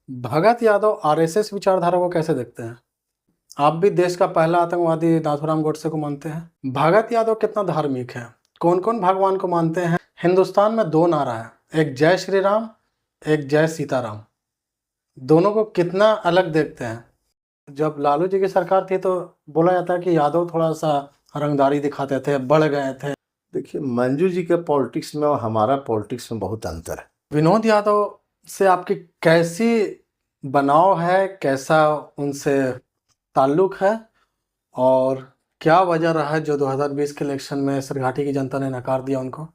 भगत Yadav RSS विचारधारा को कैसे देखते हैं? आप भी देश का पहला आतंकवादी नाथूराम गोडसे को मानते हैं। भगत यादव कितना धार्मिक है? कौन कौन भगवान को मानते हैं? हिंदुस्तान में दो नारा है, एक जय श्री राम, एक जय सीताराम। दोनों को कितना अलग देखते हैं? जब लालू जी की सरकार थी तो बोला जाता है कि यादव थोड़ा सा रंगदारी दिखाते थे, बढ़ गए थे। देखिए, मंजू जी के पॉलिटिक्स में और हमारा पॉलिटिक्स में बहुत अंतर है। विनोद यादव से आपकी कैसी बनाव है, कैसा उनसे ताल्लुक है, और क्या वजह रहा है जो 2020 के इलेक्शन में सरघाटी की जनता ने नकार दिया उनको?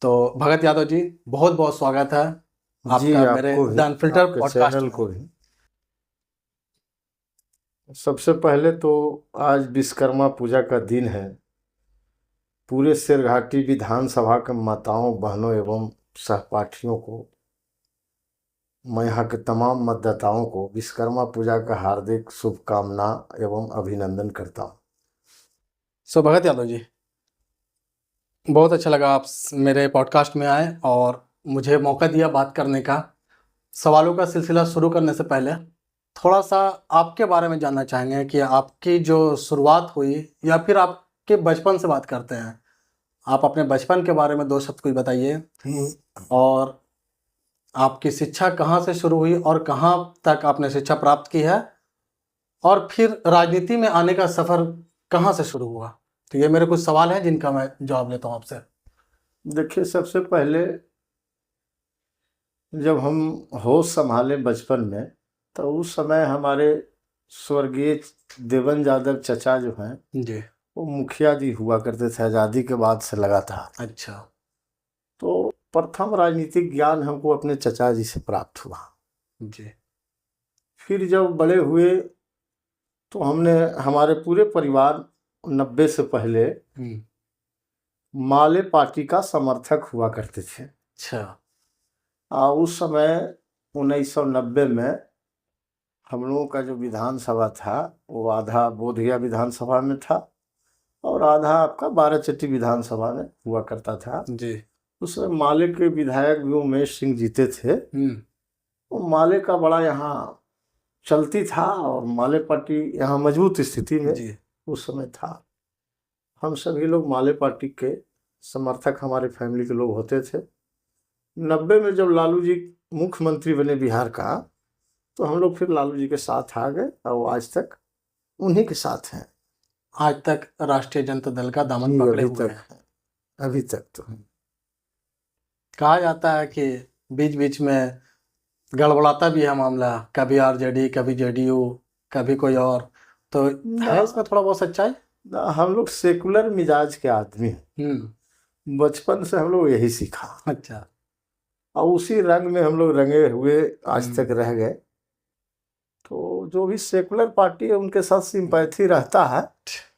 तो भगत यादव जी, बहुत बहुत स्वागत है जी, आपका मेरे आपको भी, द अनफिल्टर्ड आपके पॉडकास्ट चैनल में। को भी। सबसे पहले तो आज विश्वकर्मा पूजा का दिन है। पूरे सिरघाटी विधानसभा के माताओं, बहनों एवं सहपाठियों को, मैं यहाँ के तमाम मतदाताओं को विश्वकर्मा पूजा का हार्दिक शुभकामना एवं अभिनंदन करता हूँ। सो भगत यादव जी, बहुत अच्छा लगा आप मेरे पॉडकास्ट में आए और मुझे मौका दिया बात करने का। सवालों का सिलसिला शुरू करने से पहले थोड़ा सा आपके बारे में जानना चाहेंगे कि आपकी जो शुरुआत हुई, या फिर आपके बचपन से बात करते हैं। आप अपने बचपन के बारे में दो शब्द कुछ बताइए, और आपकी शिक्षा कहाँ से शुरू हुई और कहाँ तक आपने शिक्षा प्राप्त की है, और फिर राजनीति में आने का सफ़र कहाँ से शुरू हुआ। तो ये मेरे कुछ सवाल हैं जिनका मैं जवाब लेता हूँ आपसे। देखिए, सबसे पहले जब हम होश संभाले बचपन में, तो उस समय हमारे स्वर्गीय देवन यादव चचा जो हैं, जी। वो मुखिया जी हुआ करते थे आज़ादी के बाद से लगातार। अच्छा। तो प्रथम राजनीतिक ज्ञान हमको अपने चचा जी से प्राप्त हुआ। जी। फिर जब बड़े हुए तो हमने, हमारे पूरे परिवार 90 से पहले माले पार्टी का समर्थक हुआ करते थे। अच्छा। उस समय 1990 में हम लोगों का जो विधानसभा था वो आधा बोधगया विधानसभा में था और आधा आपका बाराचट्टी विधानसभा में हुआ करता था। जी। उसमें माले के विधायक भी उमेश सिंह जीते थे। वो माले का बड़ा यहाँ चलती था और माले पार्टी यहाँ मजबूत स्थिति में जी। उस समय था। हम सभी लोग माले पार्टी के समर्थक, हमारे फैमिली के लोग होते थे। 90 में जब लालू जी मुख्यमंत्री बने बिहार का, तो हम लोग फिर लालू जी के साथ आ गए और आज तक उन्हीं के साथ हैं। आज तक राष्ट्रीय जनता दल का दामन पकड़े हुए हैं। अभी तक तो कहा जाता है कि बीच बीच में गड़बड़ाता भी है मामला, कभी आरजेडी, कभी जेडीयू, कभी कोई और। तो है इसमें थोड़ा बहुत सच्चाई? हम लोग सेकुलर मिजाज के आदमी हैं। बचपन से हम लोग यही सीखा। अच्छा। और उसी रंग में हम लोग रंगे हुए आज तक रह गए। तो जो भी सेकुलर पार्टी है उनके साथ सिंपैथी रहता है,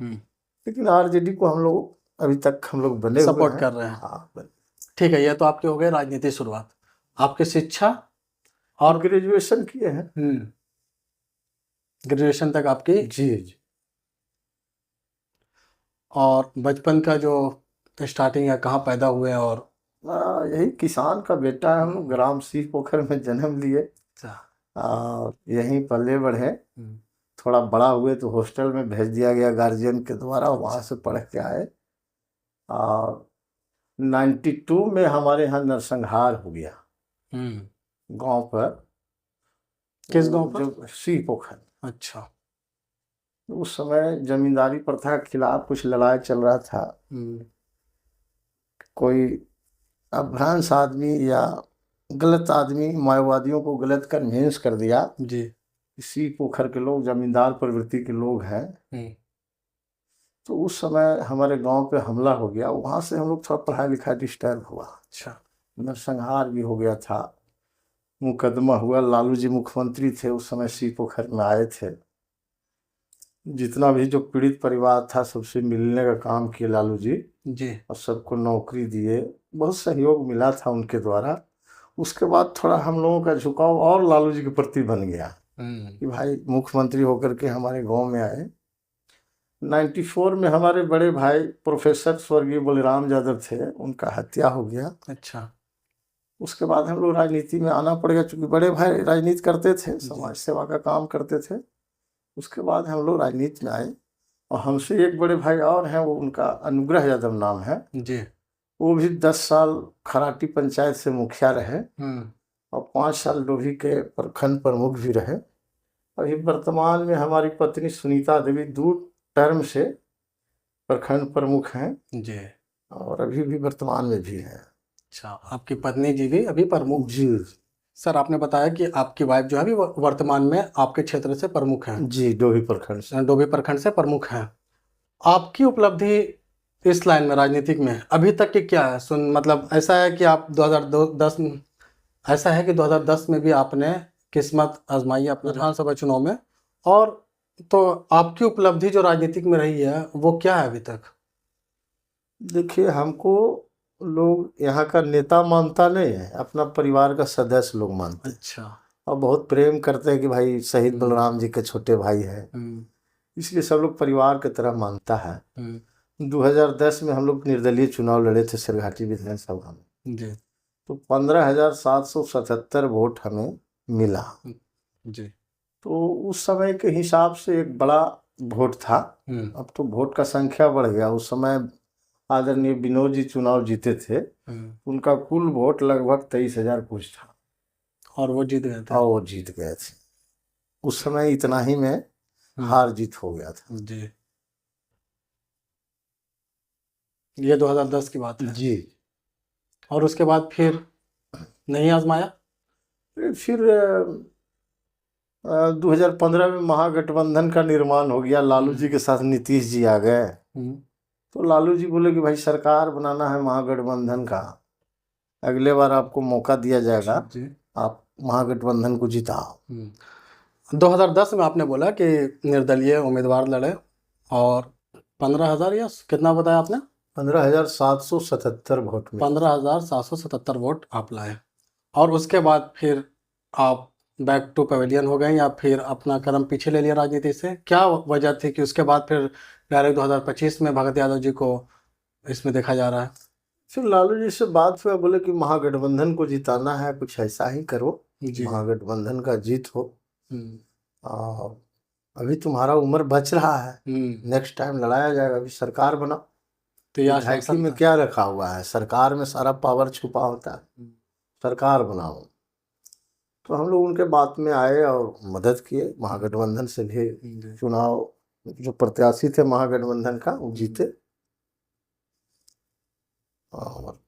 लेकिन आरजेडी को हम लोग अभी तक हम लोग बने सपोर्ट हुए कर रहे हैं। हाँ, ठीक है, ये तो आपके हो गए राजनीति शुरुआत। आपकी शिक्षा और ग्रेजुएशन किए हैं। ग्रेजुएशन तक आपकी। जी। और बचपन का जो स्टार्टिंग है, कहाँ पैदा हुए? और यही किसान का बेटा है, हम लोग ग्राम सी पोखर में जन्म लिए और यहीं पले बढ़े। थोड़ा बड़ा हुए तो हॉस्टल में भेज दिया गया गार्जियन के द्वारा, वहाँ से पढ़ के आए। और 92 में हमारे यहाँ नरसंहार हो गया गांव पर। किस गांव पर? जो सी पोखर। अच्छा। उस समय जमींदारी प्रथा के खिलाफ कुछ लड़ाई चल रहा था। कोई अभ्रांश आदमी या गलत आदमी माओवादियों को गलत कन्विंस कर दिया जी। इसी पोखर के लोग जमींदार प्रवृत्ति के लोग हैं। तो उस समय हमारे गांव पे हमला हो गया, वहाँ से हम लोग थोड़ा पढ़ाई लिखाई डिस्टर्ब हुआ। अच्छा। नरसंहार भी हो गया था, मुकदमा हुआ। लालू जी मुख्यमंत्री थे उस समय, सी पोखर में आए थे। जितना भी जो पीड़ित परिवार था सबसे मिलने का काम किए लालू जी और सबको नौकरी दिए। बहुत सहयोग मिला था उनके द्वारा। उसके बाद थोड़ा हम लोगों का झुकाव और लालू जी के प्रति बन गया कि भाई मुख्यमंत्री होकर के हमारे गांव में आए, 94 में हमारे बड़े भाई प्रोफेसर स्वर्गीय बलराम यादव थे, उनका हत्या हो गया। अच्छा। उसके बाद हम लोग राजनीति में आना पड़ गया, चूंकि बड़े भाई राजनीति करते थे, जी। समाज सेवा का काम करते थे। उसके बाद हम लोग राजनीति में आए, और हमसे एक बड़े भाई और हैं, वो उनका अनुग्रह यादव नाम है। जी। वो भी 10 साल खराटी पंचायत से मुखिया रहे, हम्म। और 5 साल डोभी के प्रखंड प्रमुख भी रहे। अभी वर्तमान में हमारी पत्नी सुनीता देवी 2 टर्म से प्रखंड प्रमुख हैं, जी। और अभी भी वर्तमान में भी हैं। अच्छा, आपकी पत्नी जी भी अभी प्रमुख। जी सर, आपने बताया कि आपकी वाइफ जो है अभी वर्तमान में आपके क्षेत्र से प्रमुख हैं, जी, डोभी प्रखंड से। डोभी प्रखंड से प्रमुख हैं। आपकी उपलब्धि इस लाइन में राजनीतिक में अभी तक की क्या है? मतलब ऐसा है कि आप 2010 ऐसा है कि 2010 में भी आपने किस्मत आजमाई अपने विधानसभा चुनाव में, और तो आपकी उपलब्धि जो राजनीतिक में रही है वो क्या है अभी तक? देखिए, हमको लोग यहाँ का नेता मानता नहीं है, अपना परिवार का सदस्य लोग मानते हैं, अच्छा। और बहुत प्रेम करते हैं कि भाई शहीद बलराम जी के छोटे भाई हैं, इसलिए सब लोग परिवार की तरह मानता है। 2010 में हम लोग निर्दलीय चुनाव लड़े थे सिरघाटी विधानसभा में, जी। तो 15,777 वोट हमें मिला। जी। तो उस समय के हिसाब से एक बड़ा वोट था। अब तो वोट का संख्या बढ़ गया। उस समय आदरणीय विनोद जी चुनाव जीते थे, उनका कुल वोट लगभग 23,000 कुछ था, और वो जीत गए थे। और वो जीत गए थे। उस समय इतना ही में हार जीत हो गया था। जी। ये 2010 की बात है। जी। और उसके बाद फिर नहीं आजमाया? फिर 2015 में महागठबंधन का निर्माण हो गया, लालू जी के साथ नीतीश जी आ गए। तो लालू जी बोले कि भाई सरकार बनाना है महागठबंधन का, अगले बार आपको मौका दिया जाएगा, आप महागठबंधन को जिताओ। 2010 में आपने बोला कि निर्दलीय उम्मीदवार लड़े, और 15,000 या कितना बताया आपने? 15,777 वोट में 15,777 वोट आप लाए, और उसके बाद फिर आप बैक टू पवेलियन हो गए, या फिर अपना कदम पीछे ले लिया राजनीति से? क्या वजह थी कि उसके बाद फिर डायरेक्ट 2025 में भगत यादव जी को इसमें देखा जा रहा है? फिर लालू जी से बात हुआ, बोले कि महागठबंधन को जिताना है, कुछ ऐसा ही करो, महागठबंधन का जीत हो, और अभी तुम्हारा उम्र बच रहा है, नेक्स्ट टाइम लड़ाया जाएगा, अभी सरकार बनाओ। तो यह में क्या रखा हुआ है, सरकार में सारा पावर छुपा होता है, सरकार बनाओ। तो हम लोग उनके बात में आए और मदद किए। महागठबंधन से भी चुनाव, जो प्रत्याशी थे महागठबंधन का, वो जीते। और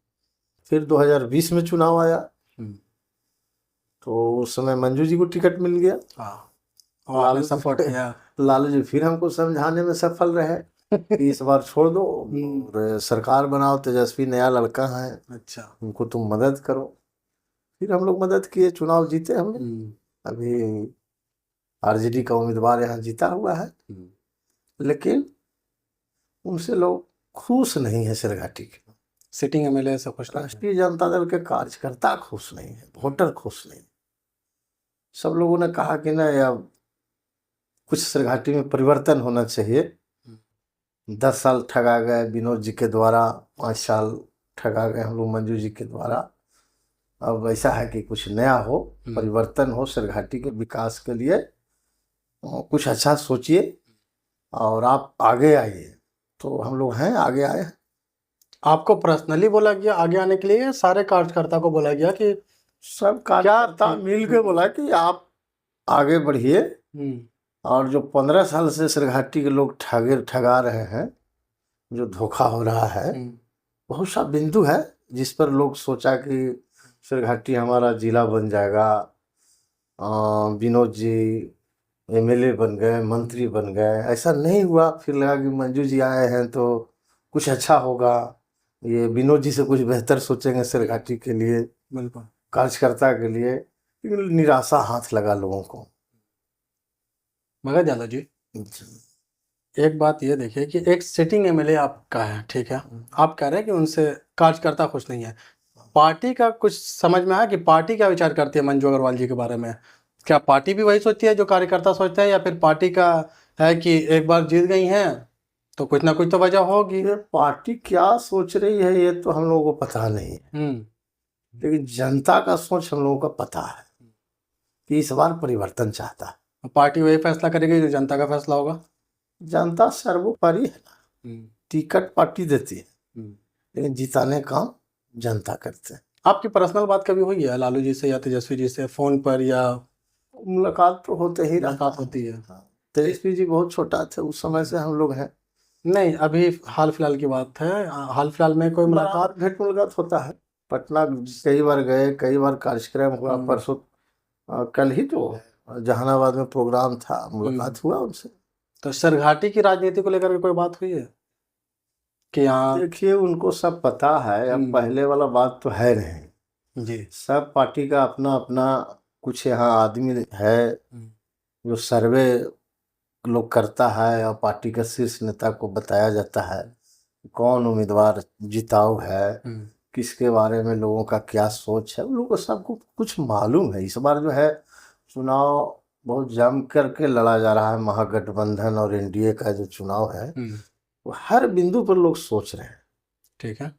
फिर 2020 में चुनाव आया, तो उस समय मंजू जी को टिकट मिल गया। लालू सपोर्ट किया। लालू जी फिर हमको समझाने में सफल रहे कि इस बार छोड़ दो और सरकार बनाओ, तेजस्वी नया लड़का है, अच्छा, उनको तुम मदद करो। फिर हम लोग मदद किए, चुनाव जीते हम लोग। अभी आरजेडी का उम्मीदवार यहाँ जीता हुआ है, लेकिन उनसे लोग खुश नहीं है। सिरघाटी के सिटिंग एमएलए से खुश, राष्ट्रीय जनता दल के कार्यकर्ता खुश नहीं है, वोटर खुश नहीं। सब लोगों ने कहा कि ना, अब कुछ सिरघाटी में परिवर्तन होना चाहिए। 10 साल ठगा गए विनोद जी के द्वारा, 5 साल ठगा गए हम लोग मंजू जी के द्वारा। अब ऐसा है कि कुछ नया हो, परिवर्तन हो, सिरघाटी के विकास के लिए कुछ अच्छा सोचिए और आप आगे आइए। तो हम लोग हैं, आगे आए। आपको पर्सनली बोला गया आगे आने के लिए, सारे कार्यकर्ता को बोला गया कि सब कार्यकर्ता मिल के बोला कि आप आगे बढ़िए, और जो 15 साल से सिरघाटी के लोग ठगा रहे हैं, जो धोखा हो रहा है, बहुत सा बिंदु है जिस पर लोग सोचा कि सिरघाटी हमारा जिला बन जाएगा, विनोद जी एमएलए बन गए, मंत्री बन गए। ऐसा नहीं हुआ। फिर लगा कि मंजू जी आए हैं तो कुछ अच्छा होगा, ये विनोद जी से कुछ बेहतर सोचेंगे सिरघाटी के लिए, बिल्कुल कार्यकर्ता के लिए। निराशा हाथ लगा लोगों को। भगत यादव जी, एक बात ये देखिए कि एक सिटिंग एमएलए आपका है, ठीक है, आप कह रहे हैं कि उनसे कार्यकर्ता खुश नहीं है। पार्टी का कुछ समझ में आया कि पार्टी क्या विचार करती है मंजू अग्रवाल जी के बारे में? क्या पार्टी भी वही सोचती है जो कार्यकर्ता सोचते हैं, या फिर पार्टी का है कि एक बार जीत गई हैं तो कुछ ना कुछ तो वजह होगी। ये पार्टी क्या सोच रही है ये तो हम लोगों को पता नहीं है, लेकिन जनता का सोच हम लोगों का पता है कि इस बार परिवर्तन चाहता है। पार्टी वही फैसला करेगी जो जनता का फैसला होगा। जनता सर्वोपरि है ना, टिकट पार्टी देती है लेकिन जिताने काम जनता करते हैं। आपकी पर्सनल बात कभी हुई है लालू जी से या तेजस्वी जी से, फोन पर या मुलाकात तो होते ही रहता मुलाकात है। होती है? हाँ, तेजस्वी जी बहुत छोटा थे उस समय से हम लोग हैं। नहीं, अभी हाल फिलहाल की बात है, हाल फिलहाल में कोई मुलाकात? भेंट मुलाकात होता है, पटना कई बार गए, कई बार कार्यक्रम हुआ। परसों कल ही तो जहानाबाद में प्रोग्राम था, मुलाकात हुआ उनसे। तो सरघाटी की राजनीति को लेकर के कोई बात हुई है कि यहाँ? देखिए उनको सब पता है, अब पहले वाला बात तो है नहीं जी। सब पार्टी का अपना अपना कुछ यहाँ आदमी है जो सर्वे लोग करता है और पार्टी के शीर्ष नेता को बताया जाता है कौन उम्मीदवार जिताऊ है, किसके बारे में लोगों का क्या सोच है। उन लोगों को सबको कुछ मालूम है। इस बार जो है चुनाव बहुत जम करके लड़ा जा रहा है। महागठबंधन और एनडीए का जो चुनाव है वो हर बिंदु पर लोग सोच रहे हैं। ठीक है।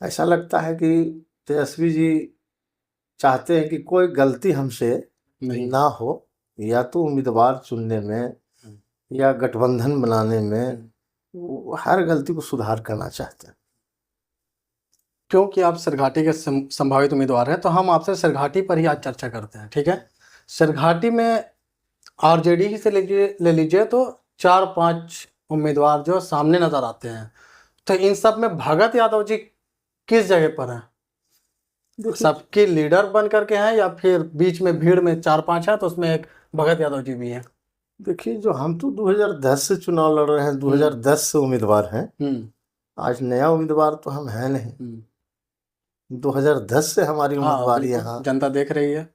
ऐसा लगता है कि तेजस्वी जी चाहते हैं कि कोई गलती हमसे ना हो, या तो उम्मीदवार चुनने में या गठबंधन बनाने में, वो हर गलती को सुधार करना चाहते हैं। क्योंकि आप सरघाटी के संभावित उम्मीदवार हैं तो हम आपसे सरघाटी पर ही आज चर्चा करते हैं। ठीक है। सरघाटी में आरजेडी ही से ले लीजिए तो 4-5 उम्मीदवार जो सामने नजर आते हैं, तो इन सब में भगत यादव जी किस जगह पर हैं? सबके लीडर बन करके हैं या फिर बीच में भीड़ में 4-5 है तो उसमें एक भगत यादव जी भी हैं? देखिए जो हम तो 2010 से चुनाव लड़ रहे हैं, 2010 से उम्मीदवार हैं। आज नया उम्मीदवार तो हम हैं नहीं। 2010 से हमारी उम्मीदवारी यहाँ जनता देख रही है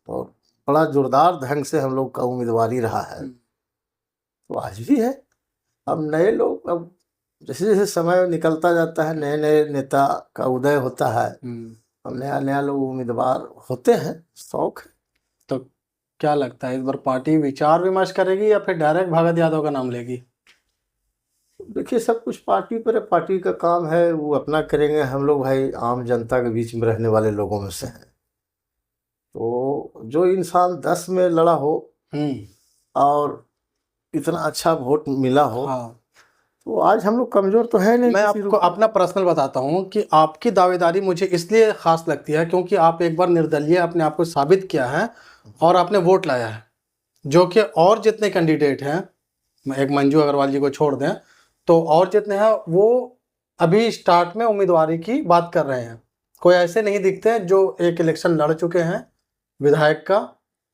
और बड़ा जोरदार ढंग से हम लोग का उम्मीदवारी रहा है, तो आज भी है। अब नए लोग, अब जैसे जैसे समय निकलता जाता है नए नए नेता का उदय होता है, अब नया नया लोग उम्मीदवार होते हैं, शौक है। तो क्या लगता है इस बार पार्टी विचार विमर्श करेगी या फिर डायरेक्ट भगत यादव का नाम लेगी? देखिए सब कुछ पार्टी पर है, पार्टी का काम है, वो अपना करेंगे। हम लोग भाई आम जनता के बीच में रहने वाले लोगों में से हैं, तो जो इंसान 10 में लड़ा हो और इतना अच्छा वोट मिला हो, तो आज हम लोग कमजोर तो है नहीं। मैं आपको अपना पर्सनल बताता हूँ कि आपकी दावेदारी मुझे इसलिए खास लगती है क्योंकि आप एक बार निर्दलीय अपने आप को साबित किया है और आपने वोट लाया है, जो कि और जितने कैंडिडेट हैं, एक मंजू अग्रवाल जी को छोड़ दें तो और जितने हैं वो अभी स्टार्ट में उम्मीदवारी की बात कर रहे हैं। कोई ऐसे नहीं दिखते हैं जो एक इलेक्शन लड़ चुके हैं विधायक का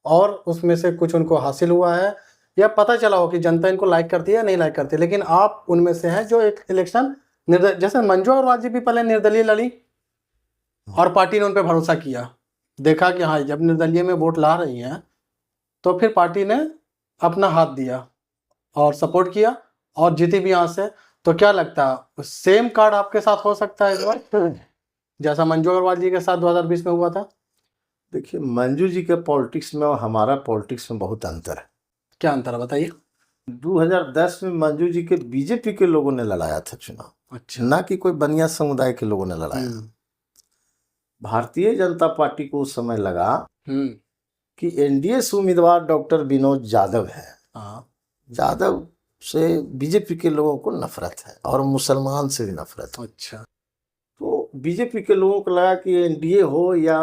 और उसमें से कुछ उनको हासिल हुआ है या पता चला हो कि जनता इनको लाइक करती है या नहीं लाइक करती है, लेकिन आप उनमें से हैं जो एक इलेक्शन जैसे मंजू अग्रवाल जी भी पहले निर्दलीय लड़ी और पार्टी ने उन पर भरोसा किया, देखा कि हाँ जब निर्दलीय में वोट ला रही हैं तो फिर पार्टी ने अपना हाथ दिया और सपोर्ट किया और जीती भी यहाँ से। तो क्या लगता है सेम कार्ड आपके साथ हो सकता है इस बार जैसा मंजू अग्रवाल जी के साथ 2020 में हुआ था? देखिए मंजू जी के पॉलिटिक्स में और हमारा पॉलिटिक्स में बहुत अंतर है। क्या अंतर है बताइए? 2010 में मंजू जी के बीजेपी के लोगों ने लड़ाया था चुनाव, अच्छा। ना कि कोई बनिया समुदाय के लोगों ने लड़ाया। भारतीय जनता पार्टी को उस समय लगा कि एनडीए से उम्मीदवार डॉक्टर विनोद यादव है, यादव से बीजेपी के लोगों को नफरत है और मुसलमान से भी नफरत है। अच्छा। तो बीजेपी के लोगों को लगा कि एनडीए हो या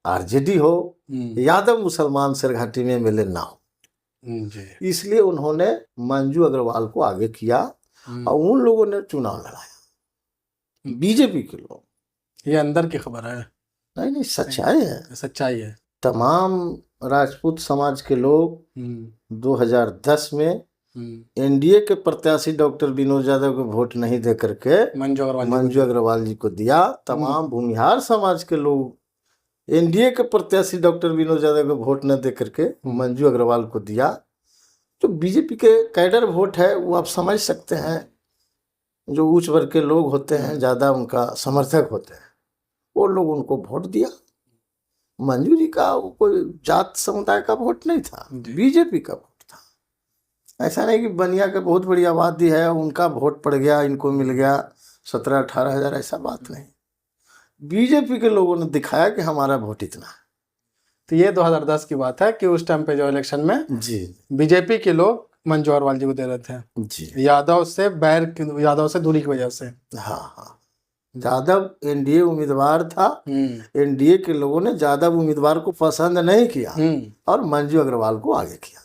आरजेडी हो, यादव मुसलमान सरघाटी में मिले ना हो, इसलिए उन्होंने मंजू अग्रवाल को आगे किया और उन लोगों ने चुनाव लड़ाया, बीजेपी के लोग। ये अंदर की खबर है? नहीं सच्चाई है, सच्चाई है। तमाम राजपूत समाज के लोग 2010 में एनडीए के प्रत्याशी डॉक्टर विनोद यादव को वोट नहीं दे करके मंजू अग्रवाल जी को दिया। तमाम भूमिहार समाज के लोग एनडीए के प्रत्याशी डॉक्टर विनोद यादव को वोट न दे करके मंजू अग्रवाल को दिया। जो बीजेपी के कैडर वोट है वो आप समझ सकते हैं, जो उच्च वर्ग के लोग होते हैं, ज़्यादा उनका समर्थक होते हैं, वो लोग उनको वोट दिया। मंजू जी का वो कोई जात समुदाय का वोट नहीं था, बीजेपी का वोट था। ऐसा नहीं कि बनिया के बहुत बड़ी आबादी है, उनका वोट पड़ गया, इनको मिल गया 17-18 हज़ार, ऐसा बात नहीं। बीजेपी के लोगों ने दिखाया कि हमारा वोट इतना है। तो ये 2010 की बात है कि उस टाइम पे जो इलेक्शन में जी बीजेपी के लोग मंजू अग्रवाल जी को दे रहे थे, जी। यादव से दूरी की वजह से। हाँ हाँ, यादव एनडीए उम्मीदवार था, एनडीए के लोगों ने यादव उम्मीदवार को पसंद नहीं किया और मंजू अग्रवाल को आगे किया।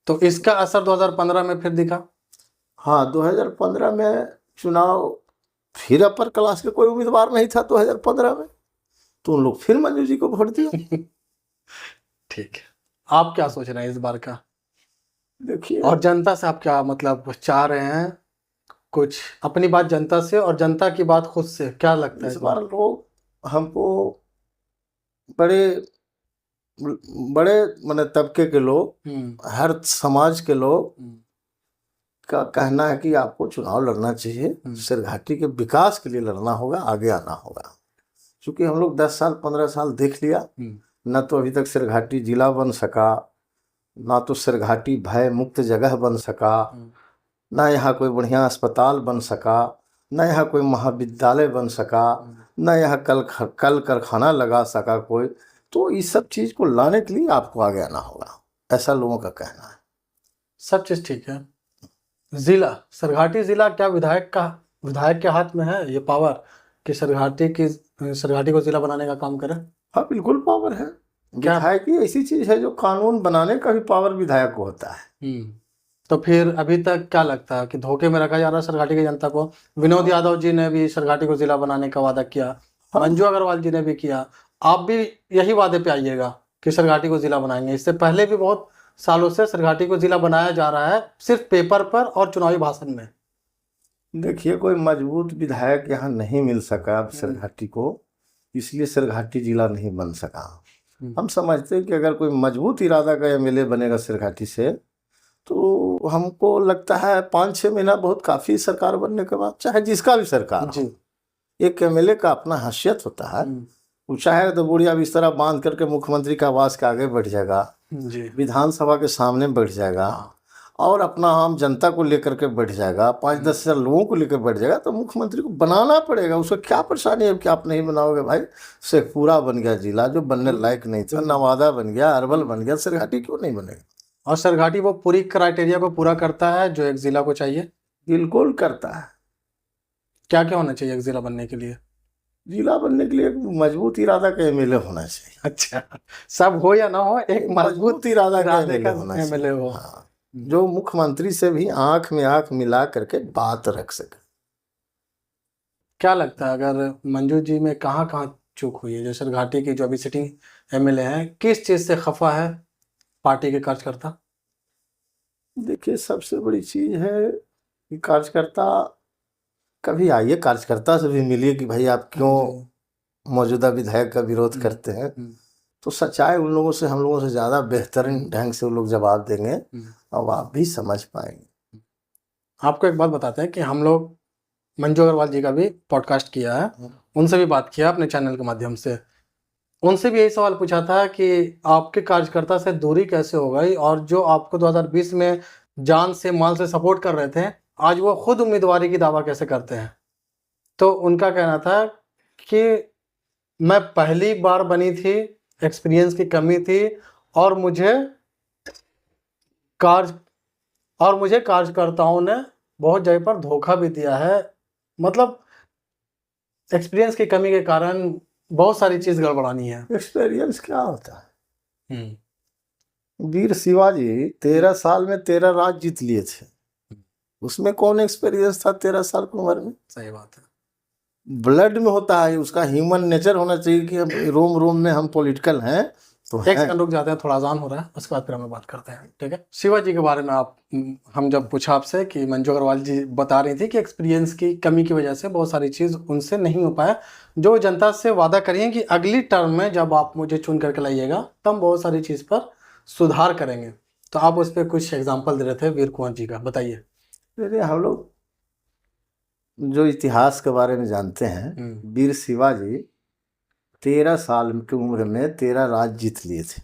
तो इसका असर 2015 में फिर दिखा। हाँ, 2015 में चुनाव, फिर अपर क्लास के कोई उम्मीदवार नहीं था 2015 में, तो उन लोग फिर मंजू जी को वोट दिया। ठीक है, आप क्या सोच रहे हैं इस बार का? देखिए, और जनता से आप क्या मतलब चाह रहे हैं? कुछ अपनी बात जनता से और जनता की बात खुद से, क्या लगता है इस इस बार बार? लोग हमको बड़े बड़े माने तबके के लोग, हर समाज के लोग का कहना है कि आपको चुनाव लड़ना चाहिए, सिरघाटी के विकास के लिए लड़ना होगा, आगे आना होगा। क्योंकि हम लोग 10 साल 15 साल देख लिया, न तो अभी तक सिरघाटी जिला बन सका, ना तो सिरघाटी भय मुक्त जगह बन सका, ना यहाँ कोई बढ़िया अस्पताल बन सका, ना यहाँ कोई महाविद्यालय बन सका, ना यहाँ कल कारखाना लगा सका कोई। तो इस सब चीज़ को लाने के लिए आपको आगे आना होगा, ऐसा लोगों का कहना है। सब चीज़ ठीक है। जिला सरघाटी जिला क्या विधायक के हाथ में है ये पावर कि सरघाटी को जिला बनाने का काम करे? हाँ, बिल्कुल पावर है। विधायक ही ऐसी चीज है जो कानून बनाने का भी पावर विधायक को होता है। तो फिर अभी तक क्या लगता है कि धोखे में रखा जा रहा है सरघाटी की जनता को? विनोद यादव जी ने भी सरघाटी को जिला बनाने का वादा किया, मंजू अग्रवाल जी ने भी किया, आप भी यही वादे पे आइएगा कि सरघाटी को जिला बनाएंगे। इससे पहले भी बहुत सालों से सरघाटी को जिला बनाया जा रहा है, सिर्फ पेपर पर और चुनावी भाषण में। देखिए, कोई मजबूत विधायक यहाँ नहीं मिल सका अब सरघाटी को, इसलिए सरघाटी जिला नहीं बन सका। हम समझते हैं कि अगर कोई मजबूत इरादा का एमएलए बनेगा सरघाटी से, तो हमको लगता है 5-6 महीना बहुत काफ़ी सरकार बनने के बाद, चाहे जिसका भी सरकार हो। एक एमएलए का अपना हैसियत होता है, वो चाहे तो बुढ़िया बिस्तरा बांध करके मुख्यमंत्री का आवास के आगे बैठ जाएगा, विधानसभा के सामने बैठ जाएगा और अपना आम जनता को लेकर के बैठ जाएगा, 5-10 हज़ार लोगों को लेकर बैठ जाएगा। तो मुख्यमंत्री को बनाना पड़ेगा, उसको क्या परेशानी है कि आप नहीं बनाओगे? भाई, शेखपुरा बन गया जिला जो बनने लायक नहीं था, नवादा बन गया, अरवल बन गया, सरघाटी क्यों नहीं बनेगा? और सरघाटी वो पूरी क्राइटेरिया को पूरा करता है जो एक जिला को चाहिए? बिल्कुल करता है। क्या क्या होना चाहिए एक जिला बनने के लिए? जिला बनने के लिए एक मजबूत इरादा का एमएलए होना चाहिए। अच्छा, सब हो या ना हो, एक मजबूत इरादा का एमएलए हो। हाँ, जो मुख्यमंत्री से भी आंख में आंख मिला करके बात रख सके। क्या लगता है अगर मंजू जी में कहाँ कहाँ चूक हुई है? जो सरघाटी की जो अभी सिटिंग एमएलए हैं, किस चीज़ से खफा है पार्टी के कार्यकर्ता? देखिए, सबसे बड़ी चीज है कि कार्यकर्ता, कभी आइए कार्यकर्ता से भी मिलिए कि भाई आप क्यों मौजूदा विधायक का विरोध करते हैं, तो सच्चाई उन लोगों से, हम लोगों से ज़्यादा बेहतरीन ढंग से वो लोग जवाब देंगे और आप भी समझ पाएंगे। आपको एक बात बताते हैं कि हम लोग मंजू अग्रवाल जी का भी पॉडकास्ट किया है, उनसे भी बात किया अपने चैनल के माध्यम से। उनसे भी यही सवाल पूछा था कि आपके कार्यकर्ता से दूरी कैसे हो गई, और जो आपको 2020 में जान से माल से सपोर्ट कर रहे थे, आज वो खुद उम्मीदवारी की दावा कैसे करते हैं? तो उनका कहना था कि मैं पहली बार बनी थी, एक्सपीरियंस की कमी थी, और मुझे कार्यकर्ताओं ने बहुत जगह पर धोखा भी दिया है। मतलब एक्सपीरियंस की कमी के कारण बहुत सारी चीज गड़बड़ानी है। एक्सपीरियंस क्या होता है? वीर शिवाजी 13 साल में 13 राज्य जीत लिए थे, उसमें कौन एक्सपीरियंस था 13 साल की उम्र में? सही बात है। ब्लड में होता है, उसका ह्यूमन नेचर होना चाहिए कि हम रोम रोम में हम पॉलिटिकल हैं। तो एक सेकंड रुक जाते हैं, थोड़ा अजान हो रहा है, उसके बाद फिर हम बात करते हैं, ठीक है? शिवाजी के बारे में हम जब पूछा आपसे कि मंजू अग्रवाल जी बता रही थी कि एक्सपीरियंस की कमी की वजह से बहुत सारी चीज़ उनसे नहीं हो पाया, जो जनता से वादा करिए कि अगली टर्म में जब आप मुझे चुन करके लाइएगा तब बहुत सारी चीज़ पर सुधार करेंगे। तो आप उस पर कुछ एग्जाम्पल दे रहे थे वीर कुंवर जी का, बताइए। हम लोग जो इतिहास के बारे में जानते हैं, वीर शिवाजी 13 साल की उम्र में 13 राज्य जीत लिए थे।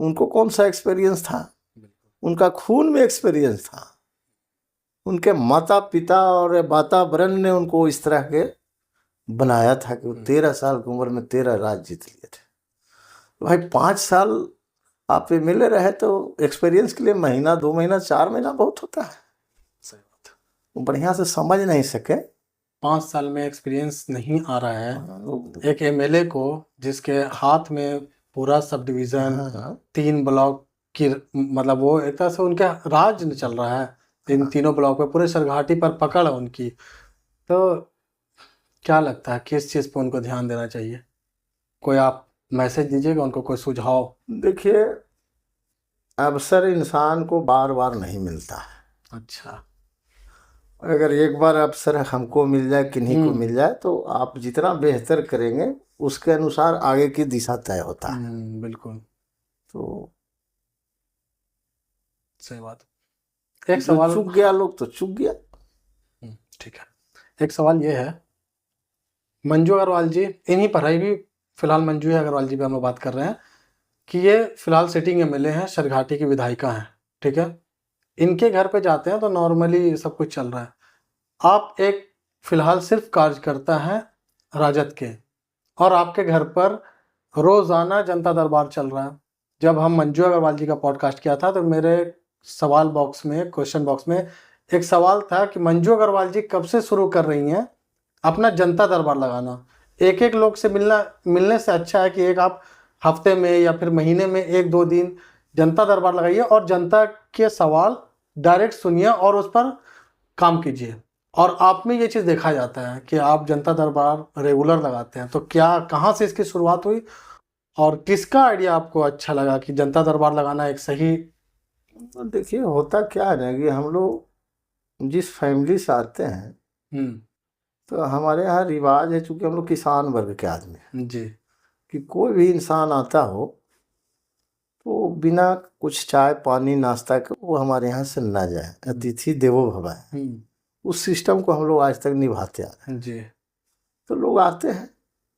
उनको कौन सा एक्सपीरियंस था? उनका खून में एक्सपीरियंस था। उनके माता पिता और वातावरण ने उनको इस तरह के बनाया था कि वो 13 साल की उम्र में 13 राज्य जीत लिए थे। तो भाई 5 साल आप मिले रहे तो एक्सपीरियंस के लिए महीना 2 महीना 4 महीना बहुत होता है। सही बात है। वो बढ़िया से समझ नहीं सके। 5 साल में एक्सपीरियंस नहीं आ रहा है हाँ, एक एमएलए को, जिसके हाथ में पूरा सब डिवीजन, हाँ, 3 ब्लॉक की, मतलब वो एक तरह से उनका राज चल रहा है इन तीनों ब्लॉक पे, पूरे सरघाटी पर पकड़ है उनकी। तो क्या लगता है किस चीज़ पे उनको ध्यान देना चाहिए? कोई आप मैसेज दीजिएगा उनको, कोई सुझाव? देखिए अवसर इंसान को बार बार नहीं मिलता है। अच्छा। अगर एक बार अवसर हमको मिल जाए, किन्हीं को मिल जाए, तो आप जितना बेहतर करेंगे उसके अनुसार आगे की दिशा तय होता है। बिल्कुल तो सही बात। एक जो सवाल। चूक गया लोग तो चूक गया। ठीक है। एक सवाल ये है, मंजू अग्रवाल जी, इन्हीं पर है भी, फिलहाल मंजू अग्रवाल जी पे हम लोग बात कर रहे हैं कि ये फिलहाल सिटिंग एमएलए हैं, सरघाटी की विधायिका हैं, ठीक है। इनके घर पे जाते हैं तो नॉर्मली सब कुछ चल रहा है। आप एक फिलहाल सिर्फ कार्यकर्ता हैं राजद के, और आपके घर पर रोजाना जनता दरबार चल रहा है। जब हम मंजू अग्रवाल जी का पॉडकास्ट किया था तो मेरे सवाल बॉक्स में, क्वेश्चन बॉक्स में एक सवाल था कि मंजू अग्रवाल जी कब से शुरू कर रही हैं अपना जनता दरबार लगाना? एक एक लोग से मिलने से अच्छा है कि एक आप हफ्ते में या फिर महीने में 1-2 दिन जनता दरबार लगाइए और जनता के सवाल डायरेक्ट सुनिए और उस पर काम कीजिए। और आप में ये चीज़ देखा जाता है कि आप जनता दरबार रेगुलर लगाते हैं, तो क्या कहाँ से इसकी शुरुआत हुई और किसका आइडिया आपको अच्छा लगा कि जनता दरबार लगाना एक सही? तो देखिए होता क्या है ना कि हम लोग जिस फैमिली से आते हैं, तो हमारे यहाँ रिवाज है, चूंकि हम लोग किसान वर्ग के आदमी हैं, जी। कि कोई भी इंसान आता हो तो बिना कुछ चाय पानी नाश्ता के वो हमारे यहाँ से ना जाए। अतिथि देवो भव है, उस सिस्टम को हम लोग आज तक निभाते आ रहे हैं। जी। तो लोग आते हैं,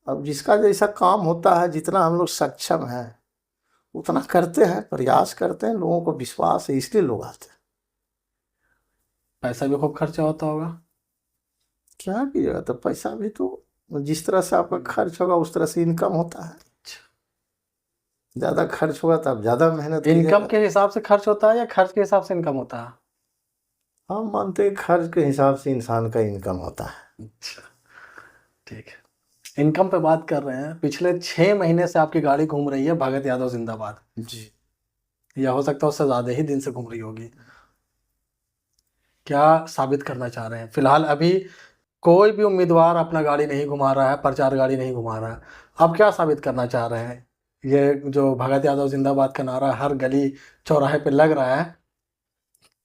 अब जिसका जैसा काम होता है, जितना हम लोग सक्षम हैं उतना करते हैं, प्रयास करते हैं, लोगों को विश्वास है इसलिए लोग आते हैं। पैसा भी खूब खर्चा होता होगा। क्या कीजिएगा, तो पैसा भी तो जिस तरह से आपका खर्च होगा उस तरह से इनकम होता है। ज़्यादा खर्च होगा तो आप ज़्यादा मेहनत इनकम कीजिएगा। के हिसाब से खर्च होता है या खर्च के हिसाब से इनकम होता है? हम मानते हैं खर्च के हिसाब से इंसान का इनकम होता है। अच्छा, ठीक है। इनकम पे बात कर रहे हैं, पिछले 6 महीने से आपकी गाड़ी घूम रही है भगत यादव जिंदाबाद, जी। या हो सकता है उससे ज़्यादा ही दिन से घूम रही होगी। क्या साबित करना चाह रहे हैं? फिलहाल अभी कोई भी उम्मीदवार अपना गाड़ी नहीं घुमा रहा है, प्रचार गाड़ी नहीं घुमा रहा है। आप क्या साबित करना चाह रहे हैं? ये जो भगत यादव जिंदाबाद का नारा हर गली चौराहे पे लग रहा है,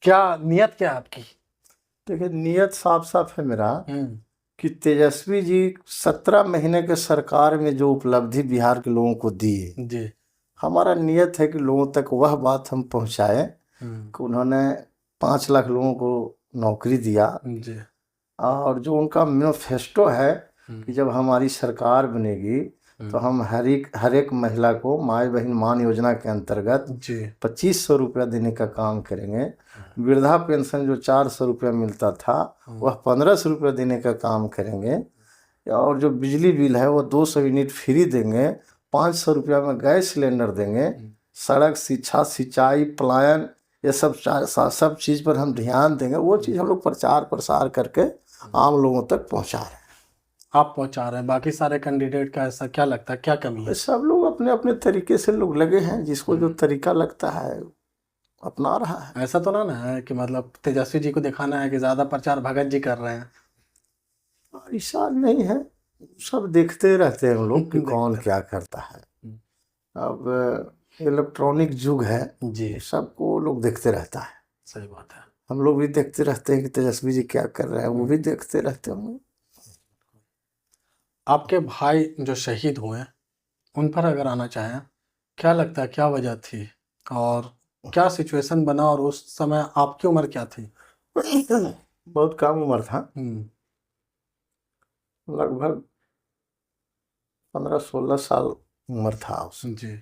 क्या नीयत क्या है आपकी? देखिए नियत साफ साफ है मेरा कि तेजस्वी जी 17 महीने के सरकार में जो उपलब्धि बिहार के लोगों को दी, जी। हमारा नियत है कि लोगों तक वह बात हम पहुंचाएं कि उन्होंने 5 लाख लोगों को नौकरी दिया। जी। और जो उनका मैनिफेस्टो है कि जब हमारी सरकार बनेगी तो हम हर एक महिला को माँ बहन मान योजना के अंतर्गत जी 2500 रुपया देने का काम करेंगे। वृद्धा पेंशन जो 400 रुपया मिलता था वह 1500 रुपया देने का काम करेंगे। और जो बिजली बिल है वो 200 यूनिट फ्री देंगे। 500 रुपया में गैस सिलेंडर देंगे। सड़क, शिक्षा, सिंचाई, पलायन, ये सब चीज़ पर हम ध्यान देंगे। वो चीज़ हम लोग प्रचार प्रसार करके आम लोगों तक पहुंचा रहे हैं। आप पहुंचा रहे हैं, बाकी सारे कैंडिडेट का ऐसा क्या लगता है, क्या कमी है? सब लोग अपने अपने तरीके से लोग लगे हैं, जिसको जो तरीका लगता है अपना रहा है। ऐसा तो ना है कि मतलब तेजस्वी जी को दिखाना है कि ज्यादा प्रचार भगत जी कर रहे हैं? ऐसा नहीं है, सब देखते रहते हैं हम लोग कि कौन क्या करता है। अब इलेक्ट्रॉनिक युग है जी। सबको लोग देखते रहता है। सही बात है। हम लोग भी देखते रहते हैं कि तेजस्वी जी क्या कर रहे हैं, वो भी देखते रहते होंगे। आपके भाई जो शहीद हुए हैं उन पर अगर आना चाहें, क्या लगता है क्या वजह थी और क्या सिचुएशन बना, और उस समय आपकी उम्र क्या थी? बहुत कम उम्र था, लगभग 15-16 साल उम्र था उस। जी।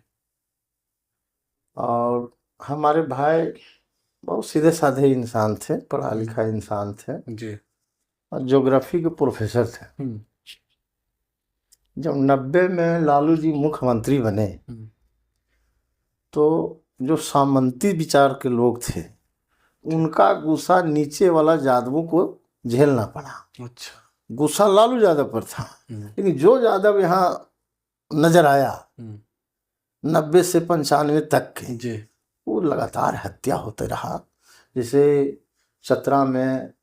और हमारे भाई बहुत सीधे साधे इंसान थे, पढ़ा लिखा इंसान थे जी। और ज्योग्राफी के प्रोफेसर थे। हम्म। जब 90 में लालू जी मुख्यमंत्री बने हम्म। तो जो सामंती विचार के लोग थे उनका गुस्सा नीचे वाला यादवों को झेलना पड़ा। अच्छा। गुस्सा लालू यादव पर था, लेकिन जो यादव यहाँ नजर आया 90 से 95 तक के, जी। वो लगातार हत्या होते रहा। जैसे चतरा में